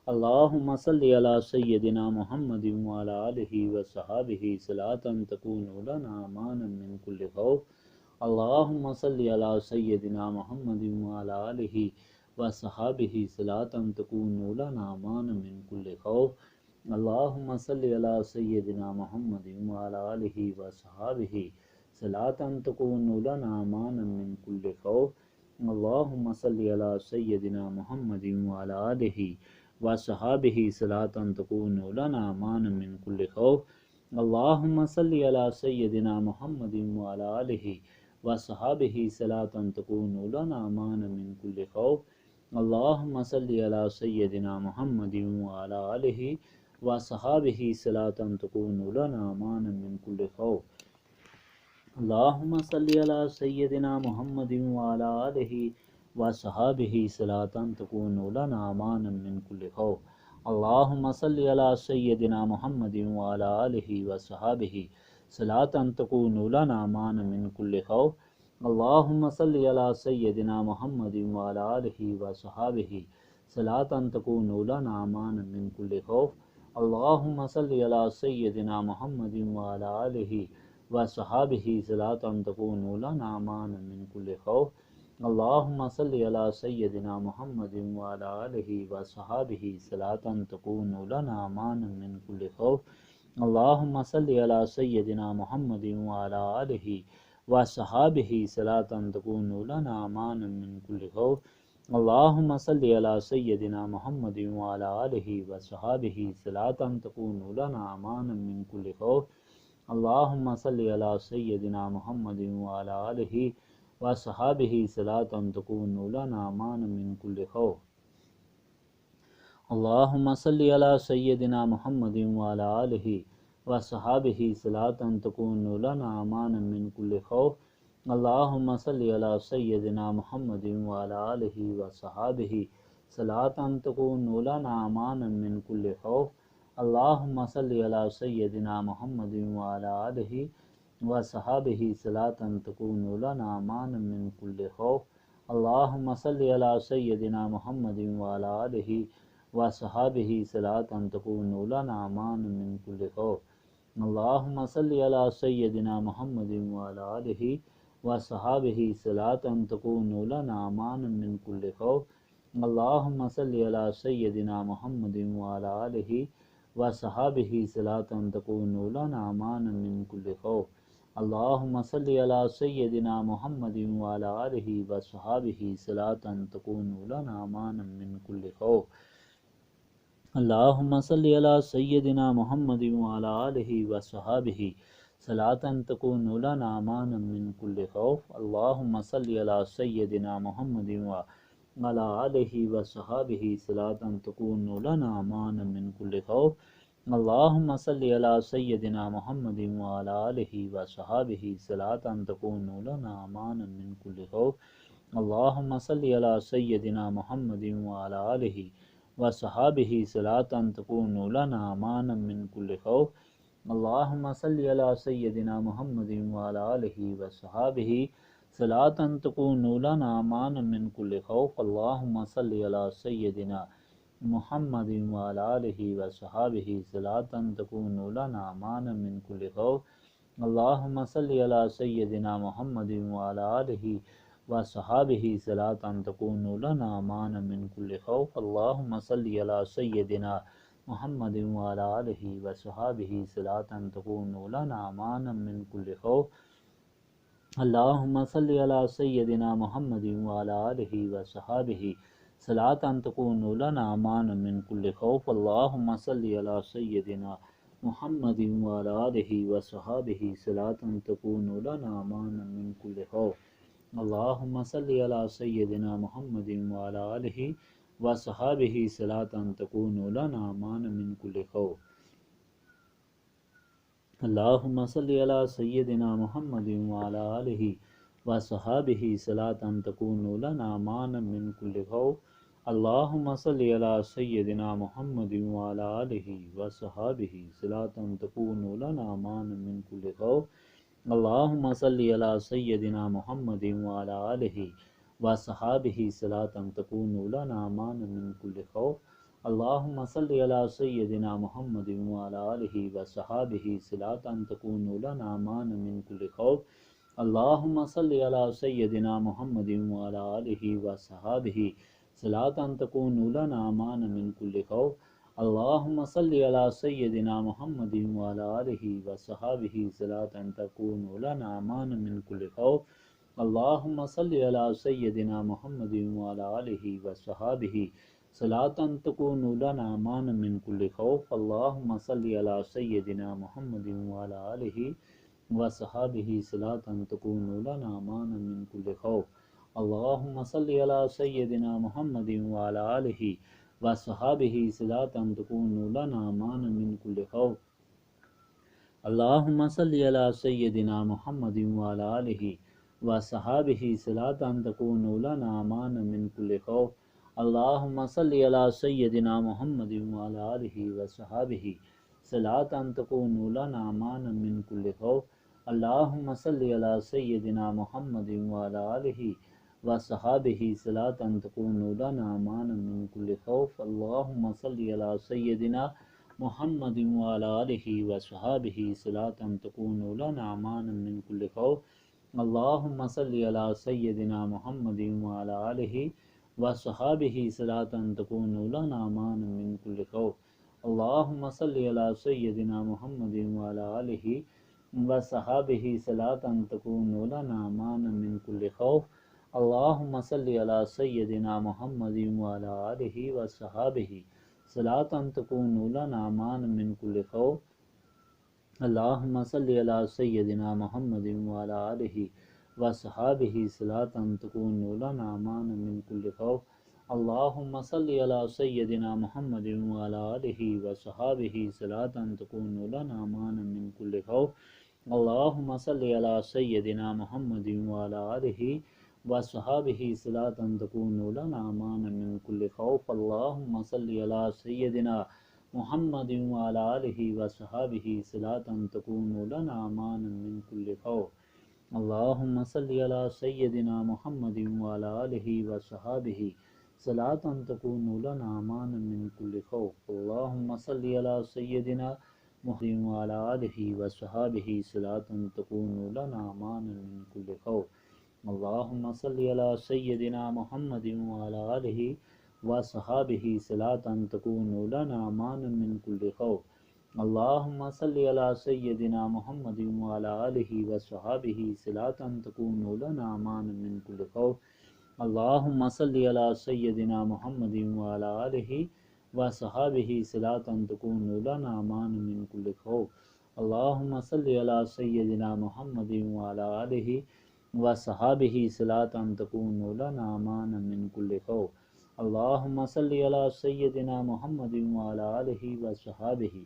اللہم صلی علی سیدنا محمد وعلی آلہ وصحابہ صلاۃ تکون لنا مانا من کل خوف اللہم صلی علی سیدنا محمد وعلی آلہ وصحابہ صلاۃ تکون لنا مانا من کل خوف اللہم صلی علی سیدنا محمد وعلی آلہ وصحابہ صلاۃ تکون لنا مانا من کل خوف اللہم صلی علی سیدنا محمد وعلی آلہ وصحابہ صلاۃ تکون لنا مانا من کل خوف اللہم صلی علی سیدنا محمد وعلی آلہ وصحابہ صلاۃ تکون لنا مانا من کل خوف اللہم صلی علی سیدنا محمد وعلی آلہ وصحابہ صلاۃ تکون لنا مانا من کل خوف اللہم صلی علی سیدنا محمد وعلی آلہ وصحابہ صلاۃ تکون لنا مانا من کل خوف اللہم صلی علی سیدنا محمد وعلی آلہ وصحابہ صلاۃ تکون لنا مانا من کل خوف اللہم صلی علی سیدنا محمد وعلی آلہ وصحابہ صلاۃ تکون لنا مانا من کل خوف اللہم صلی علی سیدنا محمد وعلی آلہ وصحابہ صلاۃ تکون لنا مانا من کل خوف اللہم صلی علی سیدنا محمد وعلی آلہ وصحابہ صلاۃ تکون لنا مانا من کل خوف اللہم صلی علی سیدنا محمد وعلی آلہ وصحابہ صلاۃ تکون لنا مانا من کل خوف اللہم صلی علی سیدنا محمد وعلی آلہ وصحابہ صلاۃ تکون لنا مانا من کل خوف اللہم صلی علی سیدنا محمد وعلی آلہ وصحابہ صلاۃ تکون لنا مانا من کل خوف اللہم صلی علی سیدنا محمد وعلی آلہ وصحابہ صلاۃ تکون لنا مانا من کل خوف اللہم صلی علی سیدنا محمد وعلی آلہ وصحابہ صلاۃ تکون لنا مانا من کل خوف اللہم صلی علی سیدنا محمد وعلی آلہ وصحابہ صلاۃ تکون لنا مانا من کل خوف اللہم صلی علی سیدنا محمد وعلی آلہ وصحابہ صلاۃ تکون لنا مانا من کل خوف اللہم صلی علی سیدنا محمد وعلی آلہ وصحابہ صلاۃ تکون لنا مانا من کل خوف اللہم صلی علی سیدنا محمد وعلی آلہ وصحابہ صلاۃ تکون لنا مانا من کل خوف اللہم صلی علی سیدنا محمد وعلی آلہ وصحابہ صلاۃ تکون لنا مانا من کل خوف اللہم صلی علی سیدنا محمد وعلی آلہ وصحابہ صلاۃ تکون لنا مانا من کل خوف اللہم صلی علی سیدنا محمد وعلی آلہ وصحابہ صلاۃ تکون لنا مانا من کل خوف اللہم صلی علی سیدنا محمد وعلی آلہ وصحابہ صلاۃ تکون لنا مانا من کل خوف اللہم صلی علی سیدنا محمد وعلی آلہ وصحابہ صلاۃ تکون لنا مانا من کل خوف اللہم صلی علی سیدنا محمد وعلی آلہ وصحابہ صلاۃ تکون لنا مانا من کل خوف اللہم صلی علی سیدنا محمد وعلی آلہ وصحابہ صلاۃ تکون لنا مانا من کل خوف اللہم صلی علی سیدنا محمد وعلی آلہ وصحابہ صلاۃ تکون لنا مانا من کل خوف اللہم صلی علی سیدنا محمد وعلی آلہ وصحابہ صلاۃ تکون لنا مانا من کل خوف اللہم صلی علی سیدنا محمد وعلی آلہ وصحابہ صلاة تكون لنا أمانا من كل خوف اللهم صل على سيدنا محمد وعلى آله وصحابه صلاة تكون لنا أمانا من كل خوف اللهم صل على سيدنا محمد وعلى آله وصحابه صلاة تكون لنا أمانا من كل خوف اللهم صل على سيدنا محمد وعلى آله وصحابه صلاة تكون لنا أمانا من كل خوف اللهم صل على سيدنا محمد وعلى آله وصحابه صلاة تكون لنا أمانا من كل خوف اللهم صل على سيدنا محمد وعلى آله وصحابه صلاة تكون لنا أمانا من كل خوف اللهم صل على سيدنا محمد وعلى آله وصحابه صلاة تكون لنا أمانا من كل خوف اللهم صل على سيدنا محمد وعلى آله وصحابه صلاة تكون لنا أمانا من كل خوف اللهم صل على سيدنا محمد وعلى آله وصحابه صلاة تكون لنا أمانا من كل خوف اللهم صل على سيدنا محمد وعلى آله وصحابه صلاة تكون لنا أمانا من كل خوف اللهم صل على سيدنا محمد وعلى آله وصحابه صلاة تكون لنا أمانا من كل خوف اللهم صل على سيدنا محمد وعلى آله وصحابه صلاة تكون لنا أمانا من كل خوف اللهم صل على سيدنا محمد وعلى آله وصحابه صلاة تكون لنا أمانا من كل خوف اللهم صل على سيدنا محمد وعلى آله وصحابه صلاة تكون لنا أمانا من كل خوف اللهم صل على سيدنا محمد وعلى آله وصحابه صلاة تكون لنا أمانا من كل خوف اللهم صل على سيدنا محمد وعلى آله وصحابه صلاة تكون لنا أمانا من كل خوف اللهم صل على سيدنا محمد وعلى آله وصحابه صلاة تكون لنا أمانا من كل خوف اللهم صل على سيدنا محمد وعلى آله وصحابه صلاة تكون لنا أمانا من كل خوف اللهم صل على سيدنا محمد وعلى آله وصحابه صلاة تكون لنا أمانا من كل خوف اللهم صل على سيدنا محمد وعلى آله وصحابه صلاة تكون لنا أمانا من كل خوف اللهم صل على سيدنا محمد وعلى آله وصحابه صلاة تكون لنا أمانا من كل خوف اللهم صل على سيدنا محمد وعلى آله وصحابه صلاة تكون لنا أمانا من كل خوف اللهم صل على سيدنا محمد وعلى آله وصحابه صلاة تكون لنا أمانا من كل خوف اللهم صل على سيدنا محمد وعلى آله وصحابه صلاة تكون لنا أمانا من كل خوف اللهم صل على سيدنا محمد وعلى آله وصحابه صلاة تكون لنا أمانا من كل خوف اللهم صل على سيدنا محمد وعلى آله وصحابه صلاة تكون لنا أمانا من كل خوف اللهم صل على سيدنا محمد وعلى آله وصحابه صلاة تكون لنا أمانا من كل خوف اللهم صل على سيدنا محمد وعلى آله وصحابه صلاة تكون لنا أمانا من كل خوف اللهم صل على سيدنا محمد وعلى آله وصحابه صلاة تكون لنا أمانا من كل خوف اللهم صل على سيدنا محمد وعلى آله وصحابه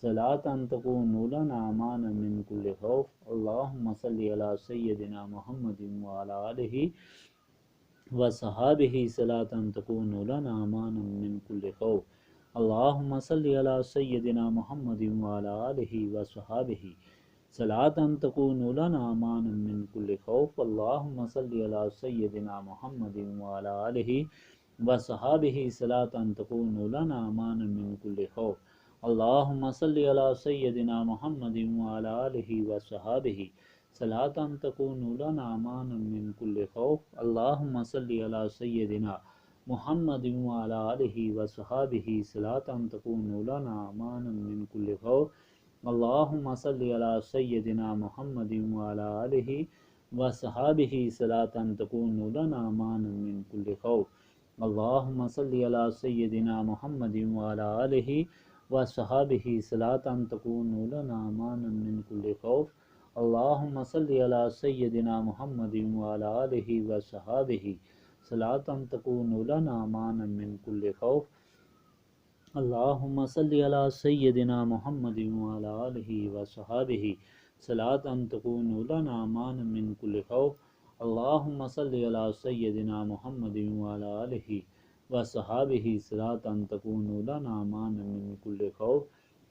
صلاة تكون لنا أمانا من كل خوف اللهم صل على سيدنا محمد وعلى آله وصحابه صلاة تكون لنا أمانا من كل خوف اللهم صل على سيدنا محمد وعلى آله وصحابه صلاة تكون لنا أمانا من كل خوف اللهم صل على سيدنا محمد وعلى آله وصحابه صلاة تكون لنا أمانا من كل خوف اللهم صل على سيدنا محمد وعلى آله وصحابه صلاة تكون لنا أمانا من كل خوف اللهم صل على سيدنا محمد وعلى آله وصحابه صلاة تكون لنا أمانا من كل خوف اللهم صل على سيدنا محمد وعلى آله وصحابه صلاة تكون لنا أمانا من كل خوف اللہم صلی علی سیدنا محمد وعلی آلہ وصحابہ صلاۃ تکون لنا امانا من کل خوف اللہم صلی علی سیدنا محمد وعلی آلہ وصحابہ صلاۃ تکون لنا امانا من کل خوف اللہم صلی علی سیدنا محمد وعلی آلہ وصحابہ صلاۃ تکون لنا امانا من کل خوف اللہم صلی علی سیدنا محمد وعلی آلہ وصحابہ صلاۃ تکون لنا امانا من کل خوف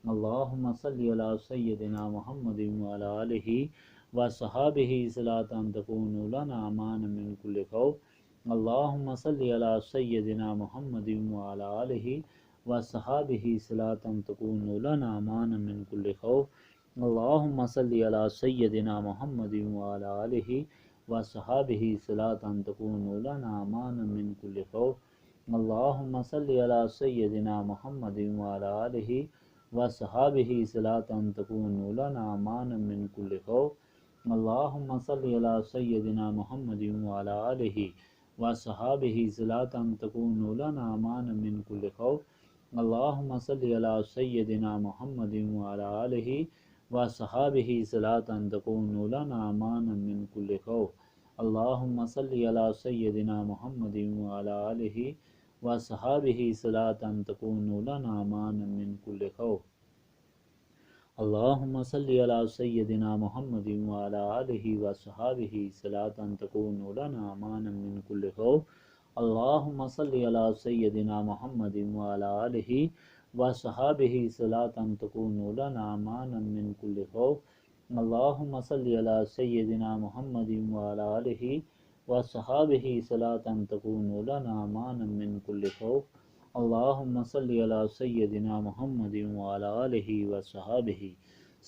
اللہم صلی علی سیدنا محمد وعلی آلہ وصحابہ صلاۃ تکون لنا امانا من کل خوف اللہم صلی علی سیدنا محمد وعلی آلہ وصحابہ صلاۃ تکون لنا امانا من کل خوف اللہم صلی علی سیدنا محمد وعلی آلہ وصحابہ صلاۃ تکون لنا امانا من کل خوف اللہم صلی علی سیدنا محمد وعلی آلہ وصحابہ صلاۃ تکون لنا امانا من کل خوف اللہم صلی علی سیدنا محمد وعلی آلہ وصحابہ صلاۃ تکون لنا امانا من کل خوف اللہم صلی علی سیدنا محمد وعلی آلہ وصحابہ صلاۃ تکون لنا امانا من کل خوف اللہم صلی علی سیدنا محمد وعلی آلہ وصحابہ صلاۃ تکون لنا امانا من کل خوف اللہم صلی علی سیدنا محمد وعلی آلہ وصحابہ صلاۃ تکون لنا امانا من کل خوف اللہم صلی علی سیدنا محمد وعلی آلہ وصحابہ صلاۃ تکون لنا امانا من کل خوف اللہم صلی علی سیدنا محمد وعلی آلہ وصحابہ صلاۃ تکون لنا امانا من کل خوف اللہم صلی علی سیدنا محمد وعلی آلہ وصحابہ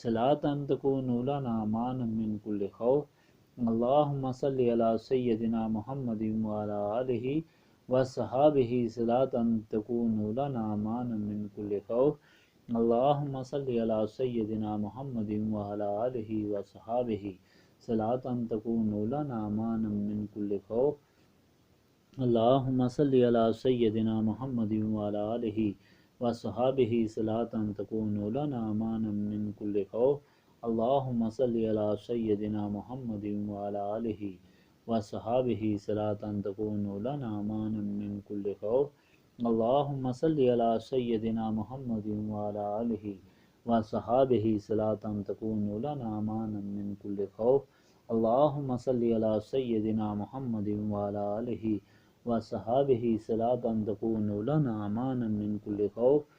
صلاۃ تکون لنا امانا من کل خوف اللہم صلی علی سیدنا محمد وعلی آلہ وصحابہ صلاۃ تکون لنا امانا من کل خوف اللہم صلی علی سیدنا محمد وعلی آلہ وصحابہ صلاۃ تکون لنا امانا من کل خوف اللہم صلی علی سیدنا محمد وعلی آلہ وصحابہ صلاۃ تکون لنا امانا من کل خوف اللہم صلی علی سیدنا محمد وعلی آلہ وصحابہ صلاۃ تکون لنا امانا من کل خوف اللہم صلی علی سیدنا محمد وعلی آلہ وصحابہ صلاۃ تکون لنا امانا من کل خوف اللہم صلی علی سیدنا محمد وعلی آلہ وصحابہ صلاۃ تکون لنا امانا من کل خوف اللہم صلی علی سیدنا محمد وعلی آلہ وصحابہ صلاۃ تکون لنا امانا من کل خوف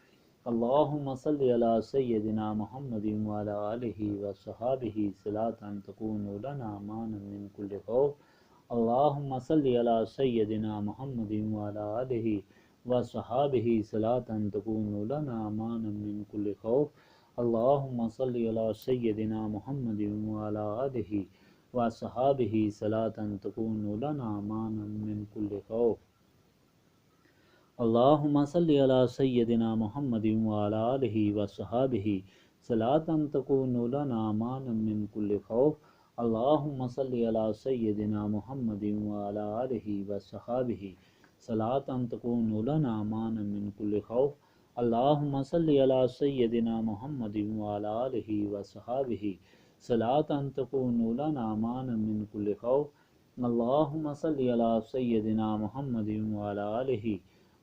اللہم صلی علی سیدنا محمد وعلی آلہ وصحابہ صلاۃ تکون لنا امانا من کل خوف اللہم صلی علی سیدنا محمد وعلی آلہ وصحابہ صلاۃ تکون لنا امانا من کل خوف اللہم صلی علی سیدنا محمد وعلی آلہ وصحابہ صلاۃ تکون لنا امانا من کل خوف اللہم صلی علی سیدنا محمد وعلی آلہ وصحابہ صلاۃ تکون لنا امانا من کل خوف اللہم صلی علی سیدنا محمد وعلی آلہ وصحابہ صلاۃ تکون لنا امانا من کل خوف اللہم صلی علی سیدنا محمد وعلی آلہ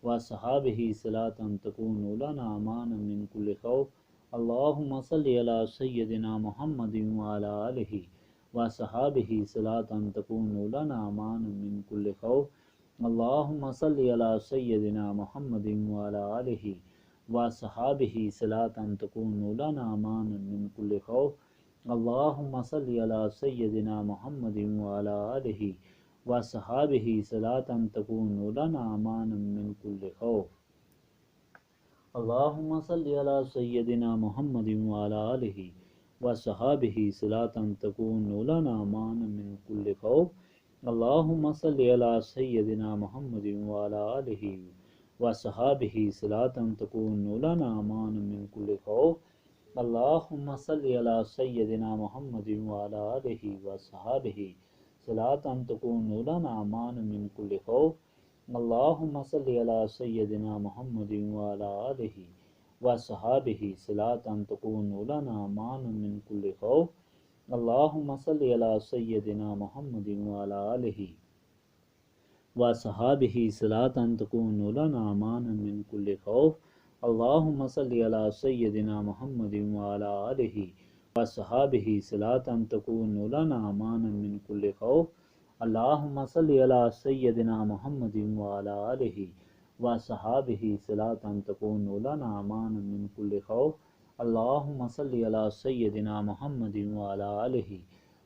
وصحابہ صلاۃ تکون لنا امانا من کل خوف اللہم صلی علی سیدنا محمد وعلی آلہ وصحابہ صلاۃ تکون لنا امانا من کل خوف اللہم صلی علی سیدنا محمد وعلی آلہ وصحابہ صلاۃ تکون لنا امانا من کل خوف اللہم صلی علی سیدنا محمد وعلی آلہ وصحابہ صلاۃ تکون لنا امانا من کل خوف اللہم صلی علی سیدنا محمد وعلی آلہ وصحابہ صلاۃ تکون لنا امانا من کل خوف اللہم صلی علی سیدنا محمد وعلی آلہ وصحابہ صلاۃ تکون لنا امانا من کل خوف اللہم صلی علی سیدنا محمد وعلی آلہ وصحابہ صلاۃ تکون لنا امانا من کل خوف اللهم صل على سيدنا محمد وعلى آله وصحابه صلاة تكون لنا معنا من كل خوف. اللهم صل على سيدنا محمد وعلى آله وصحابه صلاة تكون لنا معنا من كل خوف. اللهم صل على سيدنا محمد وعلى آله وصحابه صلاة تكون لنا معنا من كل خوف. اللهم صل على سيدنا محمد وعلى آله وصحابه صلاة تكون لنا معنا من كل خوف. اللهم صل على سيدنا محمد وعلى آله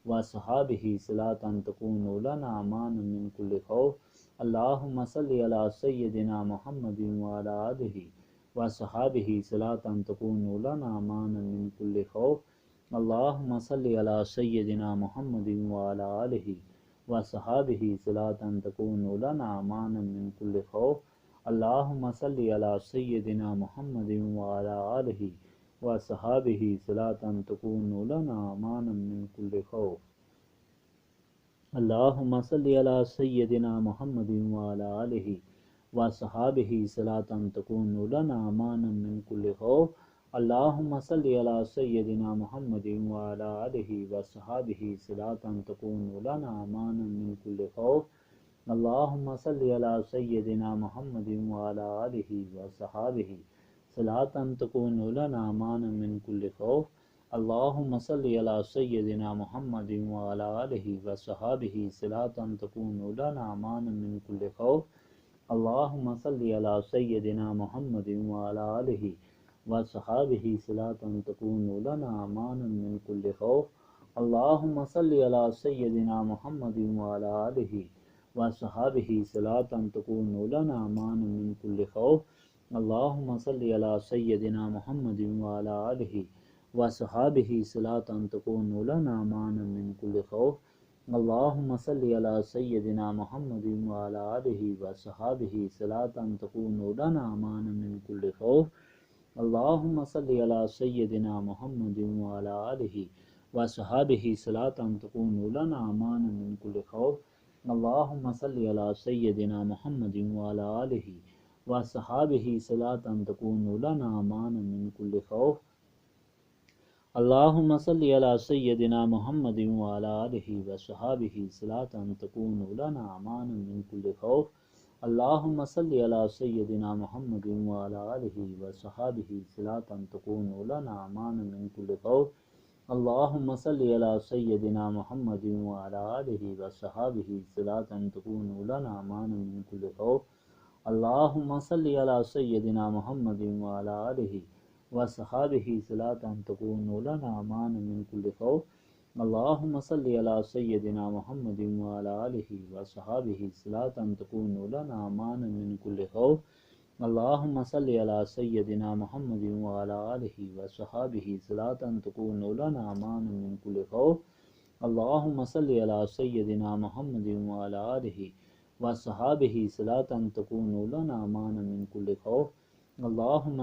وصحابه صلاة تكون لنا معنا من كل خوف. اللهم صل على سيدنا محمد وعلى آله وصحابه صلاة تكون لنا معنا من كل خوف. اللهم صل على سيدنا محمد وعلى آله وصحابه صلاة تكون لنا معنا من كل خوف. اللهم صل على سيدنا محمد وعلى آله وصحابه صلاة تكون لنا معنا من كل خوف. اللهم صل على سيدنا محمد وعلى آله وصحابه صلاة تكون لنا معنا من كل خوف. اللهم صل على سيدنا محمد وعلى آله وصحابه صلاة تكون لنا معنا من كل خوف. اللهم صل على سيدنا محمد وعلى آله وصحابه صلاة تكون لنا معنا من كل خوف. اللهم صل على سيدنا محمد وعلى آله وصحابه صلاة تكون لنا معنا من كل خوف. اللهم صل على سيدنا محمد وعلى آله وصحابه صلاة تكون لنا معنا من كل خوف. اللهم صل على سيدنا محمد وعلى آله وصحابه صلاة تكون لنا معنا من كل خوف. اللهم صل على سيدنا محمد وعلى آله وصحابه صلاة تكون لنا معنا من كل خوف. اللهم صل على سيدنا محمد وعلى آله وصحابه صلاة تكون لنا معنا من كل خوف. اللهم صل على سيدنا محمد وعلى آله وصحابه صلاة تكون لنا معنا من كل خوف. اللهم صل على سيدنا محمد وعلى آله وصحابه صلاة تكون لنا معنا من كل خوف. اللهم صل على سيدنا محمد وعلى آله وصحابه صلاة تكون لنا معنا من كل خوف. اللهم صل على سيدنا محمد وعلى آله وصحابه صلاة تكون لنا معنا من كل خوف. اللهم صل على سيدنا محمد وعلى آله وصحابه صلاة تكون لنا معنا من كل خوف. اللهم صل على سيدنا محمد وعلى آله وصحابه صلاة تكون لنا معنا من كل خوف. اللهم صل على سيدنا محمد وعلى آله وصحابه صلاة تكون لنا معنا من كل خوف. اللهم صل على سيدنا محمد وعلى آله وصحابه صلاة تكون لنا معنا من كل خوف. اللهم صل على سيدنا محمد وعلى آله وصحابه صلاة تكون لنا معنا من كل خوف. اللهم صل على سيدنا محمد وعلى آله وصحابه صلاة تكون لنا معنا من كل خوف. اللهم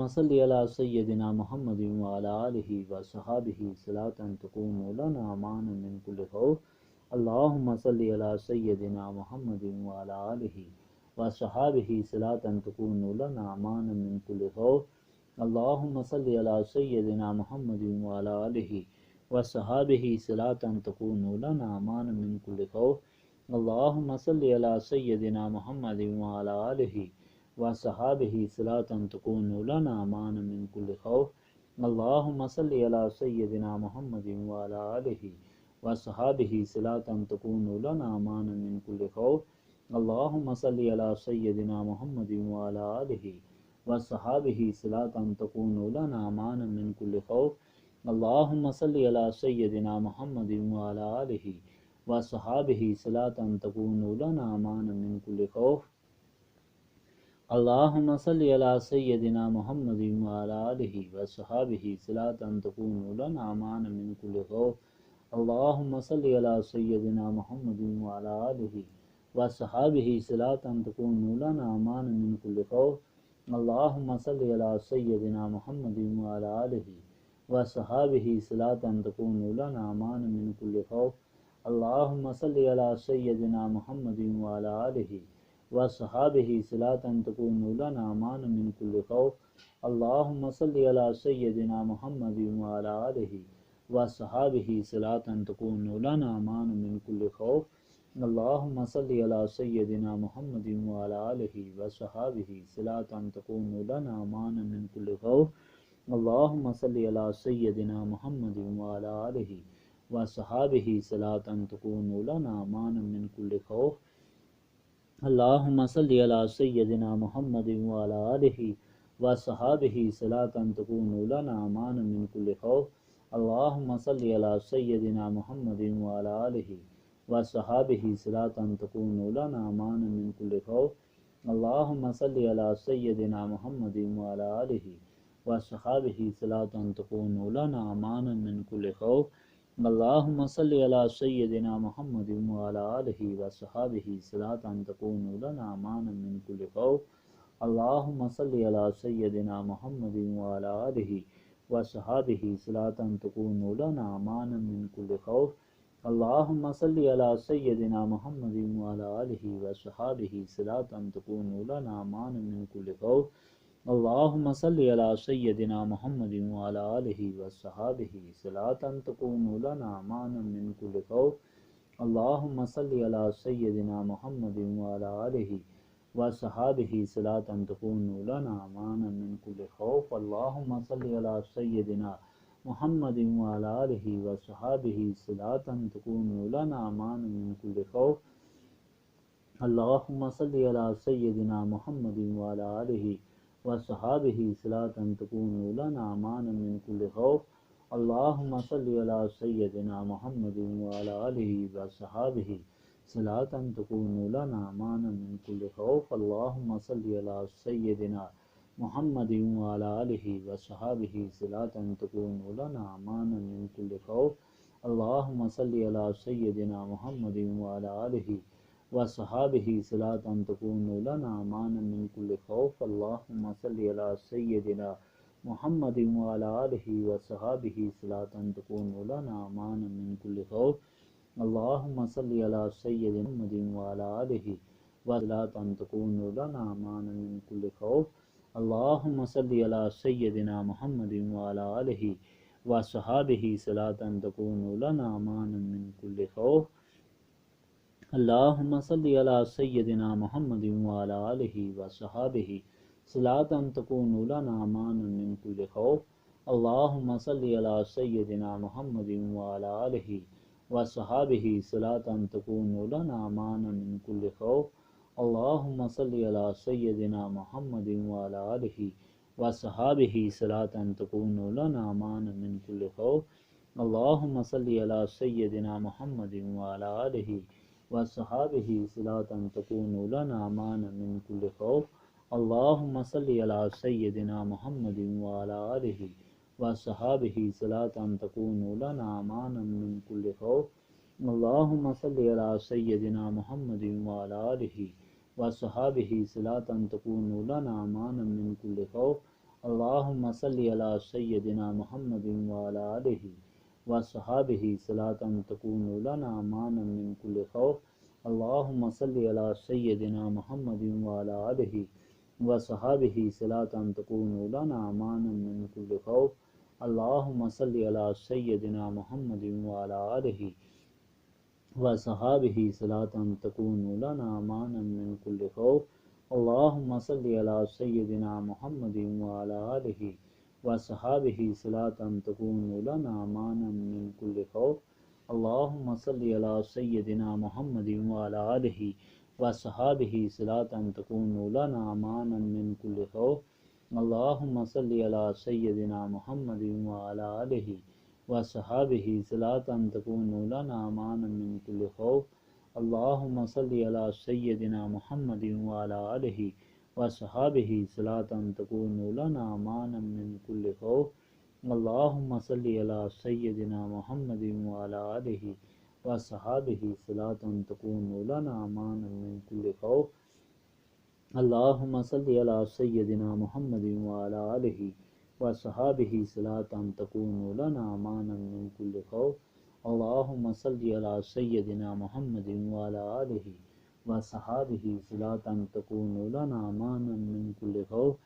صل على سيدنا محمد وعلى آله وصحابه صلاة تكون لنا معنا من كل خوف. اللهم صل على سيدنا محمد وعلى آله وصحابه صلاة تكون لنا معنا من كل خوف. اللهم صل على سيدنا محمد وعلى آله وصحابه صلاة تكون لنا معنا من كل خوف. اللهم صل على سيدنا محمد وعلى آله وصحابه صلاة تكون لنا معنا من كل خوف. اللهم صل على سيدنا محمد وعلى آله وصحابه صلاة تكون لنا معنا من كل خوف. اللهم صل على سيدنا محمد وعلى آله وصحابه صلاة تكون لنا معنا من كل خوف. اللهم صل على سيدنا محمد وعلى آله وصحابه صلاة تكون لنا معنا من كل خوف. اللهم صل على سيدنا محمد وعلى آله وصحابه صلاة تكون لنا معنا من كل خوف. اللهم صل على سيدنا محمد وعلى آله وصحابه صلاة تكون لنا معنا من كل خوف. اللهم صل على سيدنا محمد وعلى آله وصحابہ صلاة تكون لنا أمانا من كل خوف اللهم صل على سيدنا محمد وعلى آله وصحابہ صلاة تكون لنا أمانا من كل خوف اللهم صل على سيدنا محمد وعلى آله وصحابہ صلاة تكون لنا أمانا من كل خوف اللهم صل على سيدنا محمد وعلى آله وصحابہ صلاة تكون لنا أمانا من كل خوف اللهم صل على سيدنا محمد وعلى آله وصحابہ صلاة تكون لنا أمانا من كل خوف اللهم صل على سيدنا محمد وعلى آله وصحابہ صلاة تكون لنا أمانا من كل خوف اللهم صل على سيدنا محمد وعلى آله وصحابہ صلاة تكون لنا أمانا من كل خوف اللهم صل على سيدنا محمد وعلى آله وصحابہ صلاة تكون لنا أمانا من كل خوف اللهم صل على سيدنا محمد وعلى آله وصحابہ صلاة تكون لنا أمانا من كل خوف اللهم صل على سيدنا محمد وعلى آله وصحابہ صلاة تكون لنا أمانا من كل خوف اللهم صل على سيدنا محمد وعلى آله وصحابہ صلاة تكون لنا أمانا من كل خوف اللهم صل على سيدنا محمد وعلى آله وصحابہ صلاة تكون لنا أمانا من كل خوف اللهم صل على سيدنا محمد وعلى آله وصحابہ صلاة تكون لنا أمانا من كل خوف اللهم صل على سيدنا محمد وعلى آله وصحابہ صلاة تكون لنا أمانا من كل خوف اللهم صل على سيدنا محمد وعلى آله وصحابہ صلاة تكون لنا أمانا من كل خوف اللهم صل على سيدنا محمد وعلى آله وصحابہ صلاة تكون لنا أمانا من كل خوف اللهم صل على سيدنا محمد وعلى آله وصحابہ صلاة تكون لنا أمانا من كل خوف اللهم صل على سيدنا محمد وعلى آله وصحابہ صلاة تكون لنا أمانا من كل خوف اللهم صل على سيدنا محمد وعلى آله وصحابہ صلاة تكون لنا أمانا من كل خوف اللهم صل على سيدنا محمد وعلى آله وصلاة تكون لنا أمانا من كل خوف اللهم صل على سيدنا محمد وعلى آله وصحابہ صلاة تكون لنا أمانا من كل خوف اللهم صل على سيدنا محمد وعلى آله وصحابہ صلاة تكون لنا أمانا من كل خوف اللهم صل على سيدنا محمد وعلى آله وصحابہ صلاة تكون لنا أمانا من كل خوف اللهم صل على سيدنا محمد وعلى آله وصحابہ صلاة تكون لنا أمانا من كل خوف اللهم صل على سيدنا محمد وعلى آله وصحابہ صلاة تكون لنا أمانا من كل خوف اللهم صل على سيدنا محمد وعلى آله وصحابہ صلاة تكون لنا أمانا من كل خوف اللهم صل على سيدنا محمد وعلى آله وصحابہ صلاة تكون لنا أمانا من كل خوف اللهم صل على سيدنا محمد وعلى آله وصحابہ صلاة تكون لنا أمانا من كل خوف اللهم صل على سيدنا محمد وعلى آله وصحابہ صلاة تكون لنا أمانا من كل خوف اللهم صل على سيدنا محمد وعلى آله وصحابہ صلاة تكون لنا أمانا من كل خوف اللهم صل على سيدنا محمد وعلى آله وصحابہ صلاة تكون لنا أمانا من كل خوف اللهم صل على سيدنا محمد وعلى آله وصحابہ صلاة تكون لنا أمانا من كل خوف اللهم صل على سيدنا محمد وعلى آله وصحابہ صلاة تكون لنا أمانا من كل خوف اللهم صل على سيدنا محمد وعلى آله وصحابہ صلاة تكون لنا أمانا من كل خوف اللهم صل على سيدنا محمد وعلى آله وصحابہ صلاة تكون لنا أمانا من كل خوف اللهم صل على سيدنا محمد وعلى آله وصحابہ صلاة تكون لنا امانا من كل خوف اللهم صل على سيدنا محمد وعلى آله وصحابہ صلاة تكون لنا امانا من كل خوف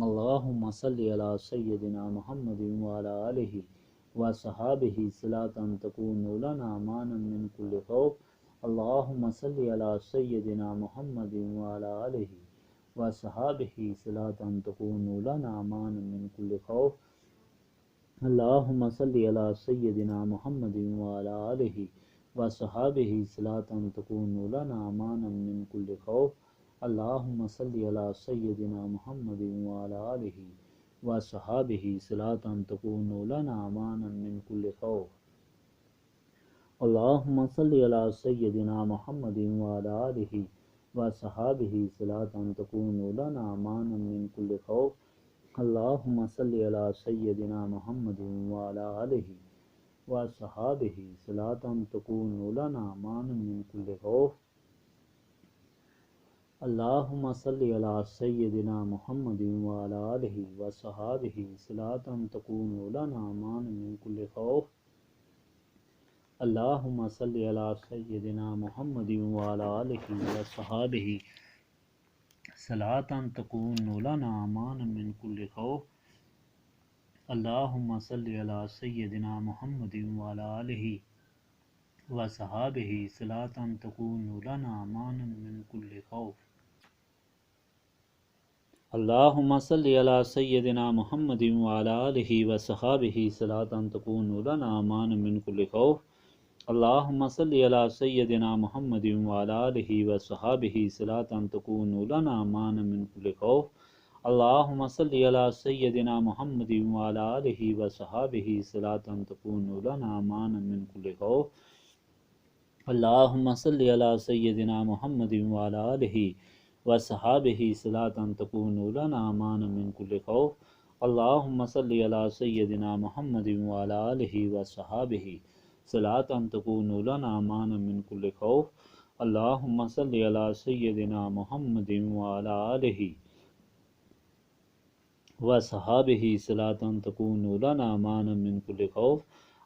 اللهم صل على سيدنا محمد وعلى آله وصحابہ صلاة تكون لنا امانا من كل خوف اللهم صل على سيدنا محمد وعلى آله وصحابہ صلاة تكون لنا امانا من كل خوف اللهم صل على سيدنا محمد وعلى آله وصحابہ صلاة تكون لنا امانا من كل خوف اللهم صل على سيدنا محمد وعلى آله وصحابہ صلاة تكون لنا امانا من كل خوف اللهم صل على سيدنا محمد وعلى آله وصحابہ صلاة تكون لنا امانا من كل خوف اللهم صل على سيدنا محمد وعلى آله وصحابہ صلاة تكون لنا امانا من كل خوف اللهم صل على سيدنا محمد وعلى آله وصحابہ صلاة تكون لنا امانا من كل خوف اللهم صل على سيدنا محمد وعلى آله وصحابہ صلاة تكون لنا امانا من كل خوف اللهم صل على سيدنا محمد وعلى آله وصحابہ صلاة تكون لنا امانا من كل خوف اللهم صل على سيدنا محمد وعلى آله وصحابہ صلاة تكون لنا امانا من كل خوف اللهم صل على سيدنا محمد وعلى آله وصحابہ صلاة تكون لنا امانا من كل خوف اللهم صل على سيدنا محمد وعلى آله وصحابہ صلاة تكون لنا امانا من كل خوف اللهم صل على سيدنا محمد وعلى آله وصحابہ صلاة تكون لنا امانا من كل خوف اللهم صل على سيدنا محمد وعلى آله وصحابہ صلاة تكون لنا امانا من كل خوف اللهم صل على سيدنا محمد وعلى آله وصحابہ صلاة تكون لنا امانا من كل خوف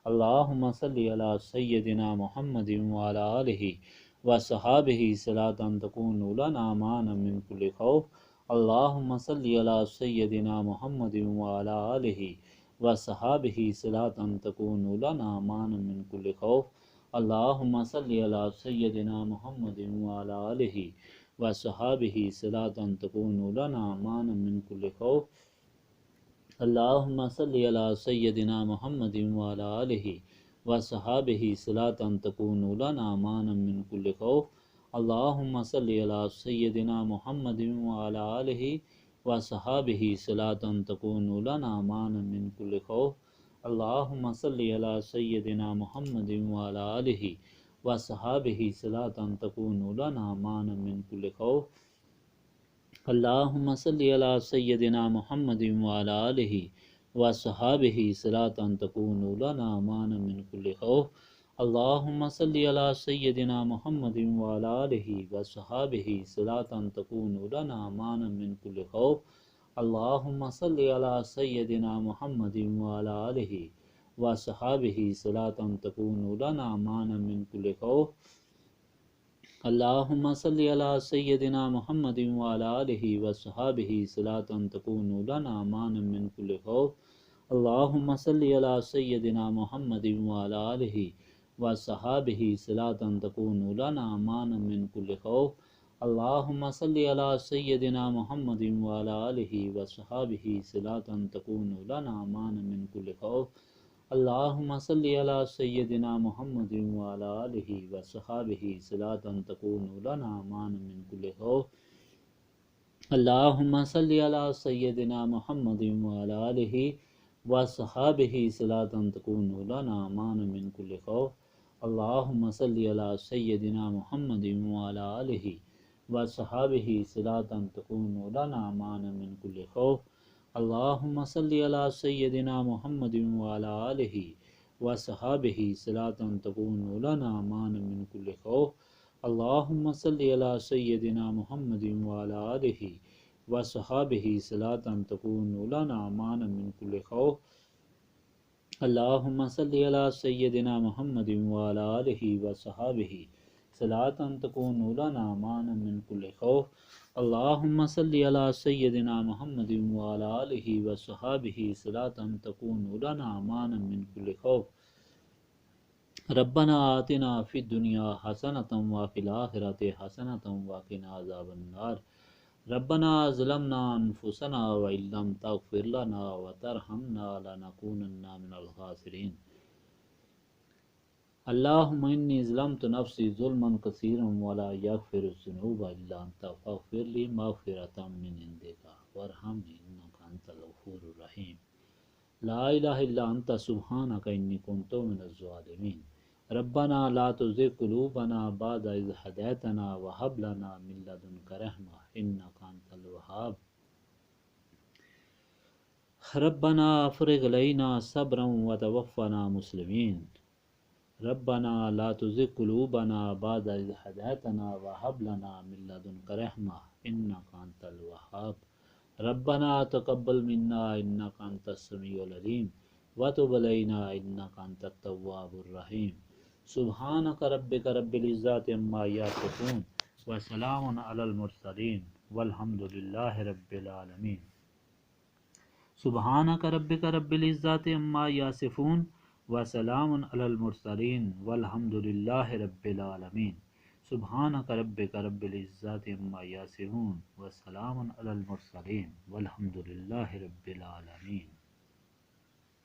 اللهم صل على سيدنا محمد وعلى آله وصحابہ صلاة تكون لنا امانا من كل خوف اللهم صل على سيدنا محمد وعلى آله وصحابہ صلاة تكون لنا امانا من كل خوف اللهم صل على سيدنا محمد وعلى آله وصحابہ صلاة تكون لنا امانا من كل خوف اللهم صل على سيدنا محمد وعلى آله وصحابہ صلاة تكون لنا امانا من كل خوف اللهم صل على سيدنا محمد وعلى آله وصحابہ صلاة تكون لنا امانا من كل خوف اللهم صل على سيدنا محمد وعلى آله وصحابہ صلاة تكون لنا امانا من كل خوف اللهم صل على سيدنا محمد وعلى آله وصحابہ صلاة تكون لنا امانا من كل خوف اللهم صل على سيدنا محمد وعلى آله وصحابہ صلاة تكون لنا امانا من كل خوف اللهم صل على سيدنا محمد وعلى آله وصحابہ صلاة تكون لنا امانا من كل خوف اللهم صل على سيدنا محمد وعلى آله وصحابہ صلاة تكون لنا امانا من كل خوف اللهم صل على سيدنا محمد وعلى آله وصحابہ صلاة تكون لنا امانا من كل خوف اللهم صل على سيدنا محمد وعلى آله وصحابہ صلاة تكون لنا امانا من كل خوف اللهم صل على سيدنا محمد وعلى آله وصحابہ صلاة تكون لنا امانا من كل خوف اللهم صل على سيدنا محمد وعلى آله وصحابہ صلاة تكون لنا امانا من كل خوف اللهم صل على سيدنا محمد وعلى آله وصحابہ صلاة تكون لنا امانا من كل خوف اللهم صل على سيدنا محمد وعلى آله وصحابہ صلاة تكون لنا امانا من كل خوف اللهم صل على سيدنا محمد وعلى آله وصحابہ صلاۃ تکون لنا امانا من کل خوف اللہم صلی علی سیدنا محمد وعلی آلہ وصحابہ صلاۃ تکون لنا امانا من کل خوف اللہم صلی علی سیدنا محمد وعلی آلہ وصحابہ صلاۃ تکون لنا امانا من کل خوف ربنا آتنا فی الدنیا حسنۃ وفی الآخرۃ حسنۃ وقنا عذاب النار ربنا ظلمنا انفسنا وان لم تغفر لنا وترحمنا لنکونن من الخاسرین اللہم انی ظلمت نفسی ظلما کثیرا ولا یغفر الذنوب الا انت فاغفر لی مغفرۃ من عندک وارحمنی انک انت الغفور الرحیم لا الہ الا انت سبحانک انی کنت من الظالمین ربنا لا تزغ قلوبنا بعد اذ ہدیتنا وہب لنا من لدنک رحمۃ انک انت الوہاب ربنا افرغ علینا صبرا وتوفنا مسلمین ربنا لا تزغ قلوبنا بعد اذ ہدیتنا وہب لنا من لدنک رحمۃ انک انت الوہاب ربنا تقبل منا انک انت السمیع العلیم وتب علینا انک انت التواب الرحیم سبحانک ربک رب العزۃ عما یصفون وسلام علی المرسلین والحمد للہ رب العالمین سبحانک ربک رب العزۃ عما یصفون وسلام علی المرسلین والحمد للہ رب العالمین سبحانک ربک رب العزۃ عما یصفون وسلام علی المرسلین والحمد للہ رب العالمین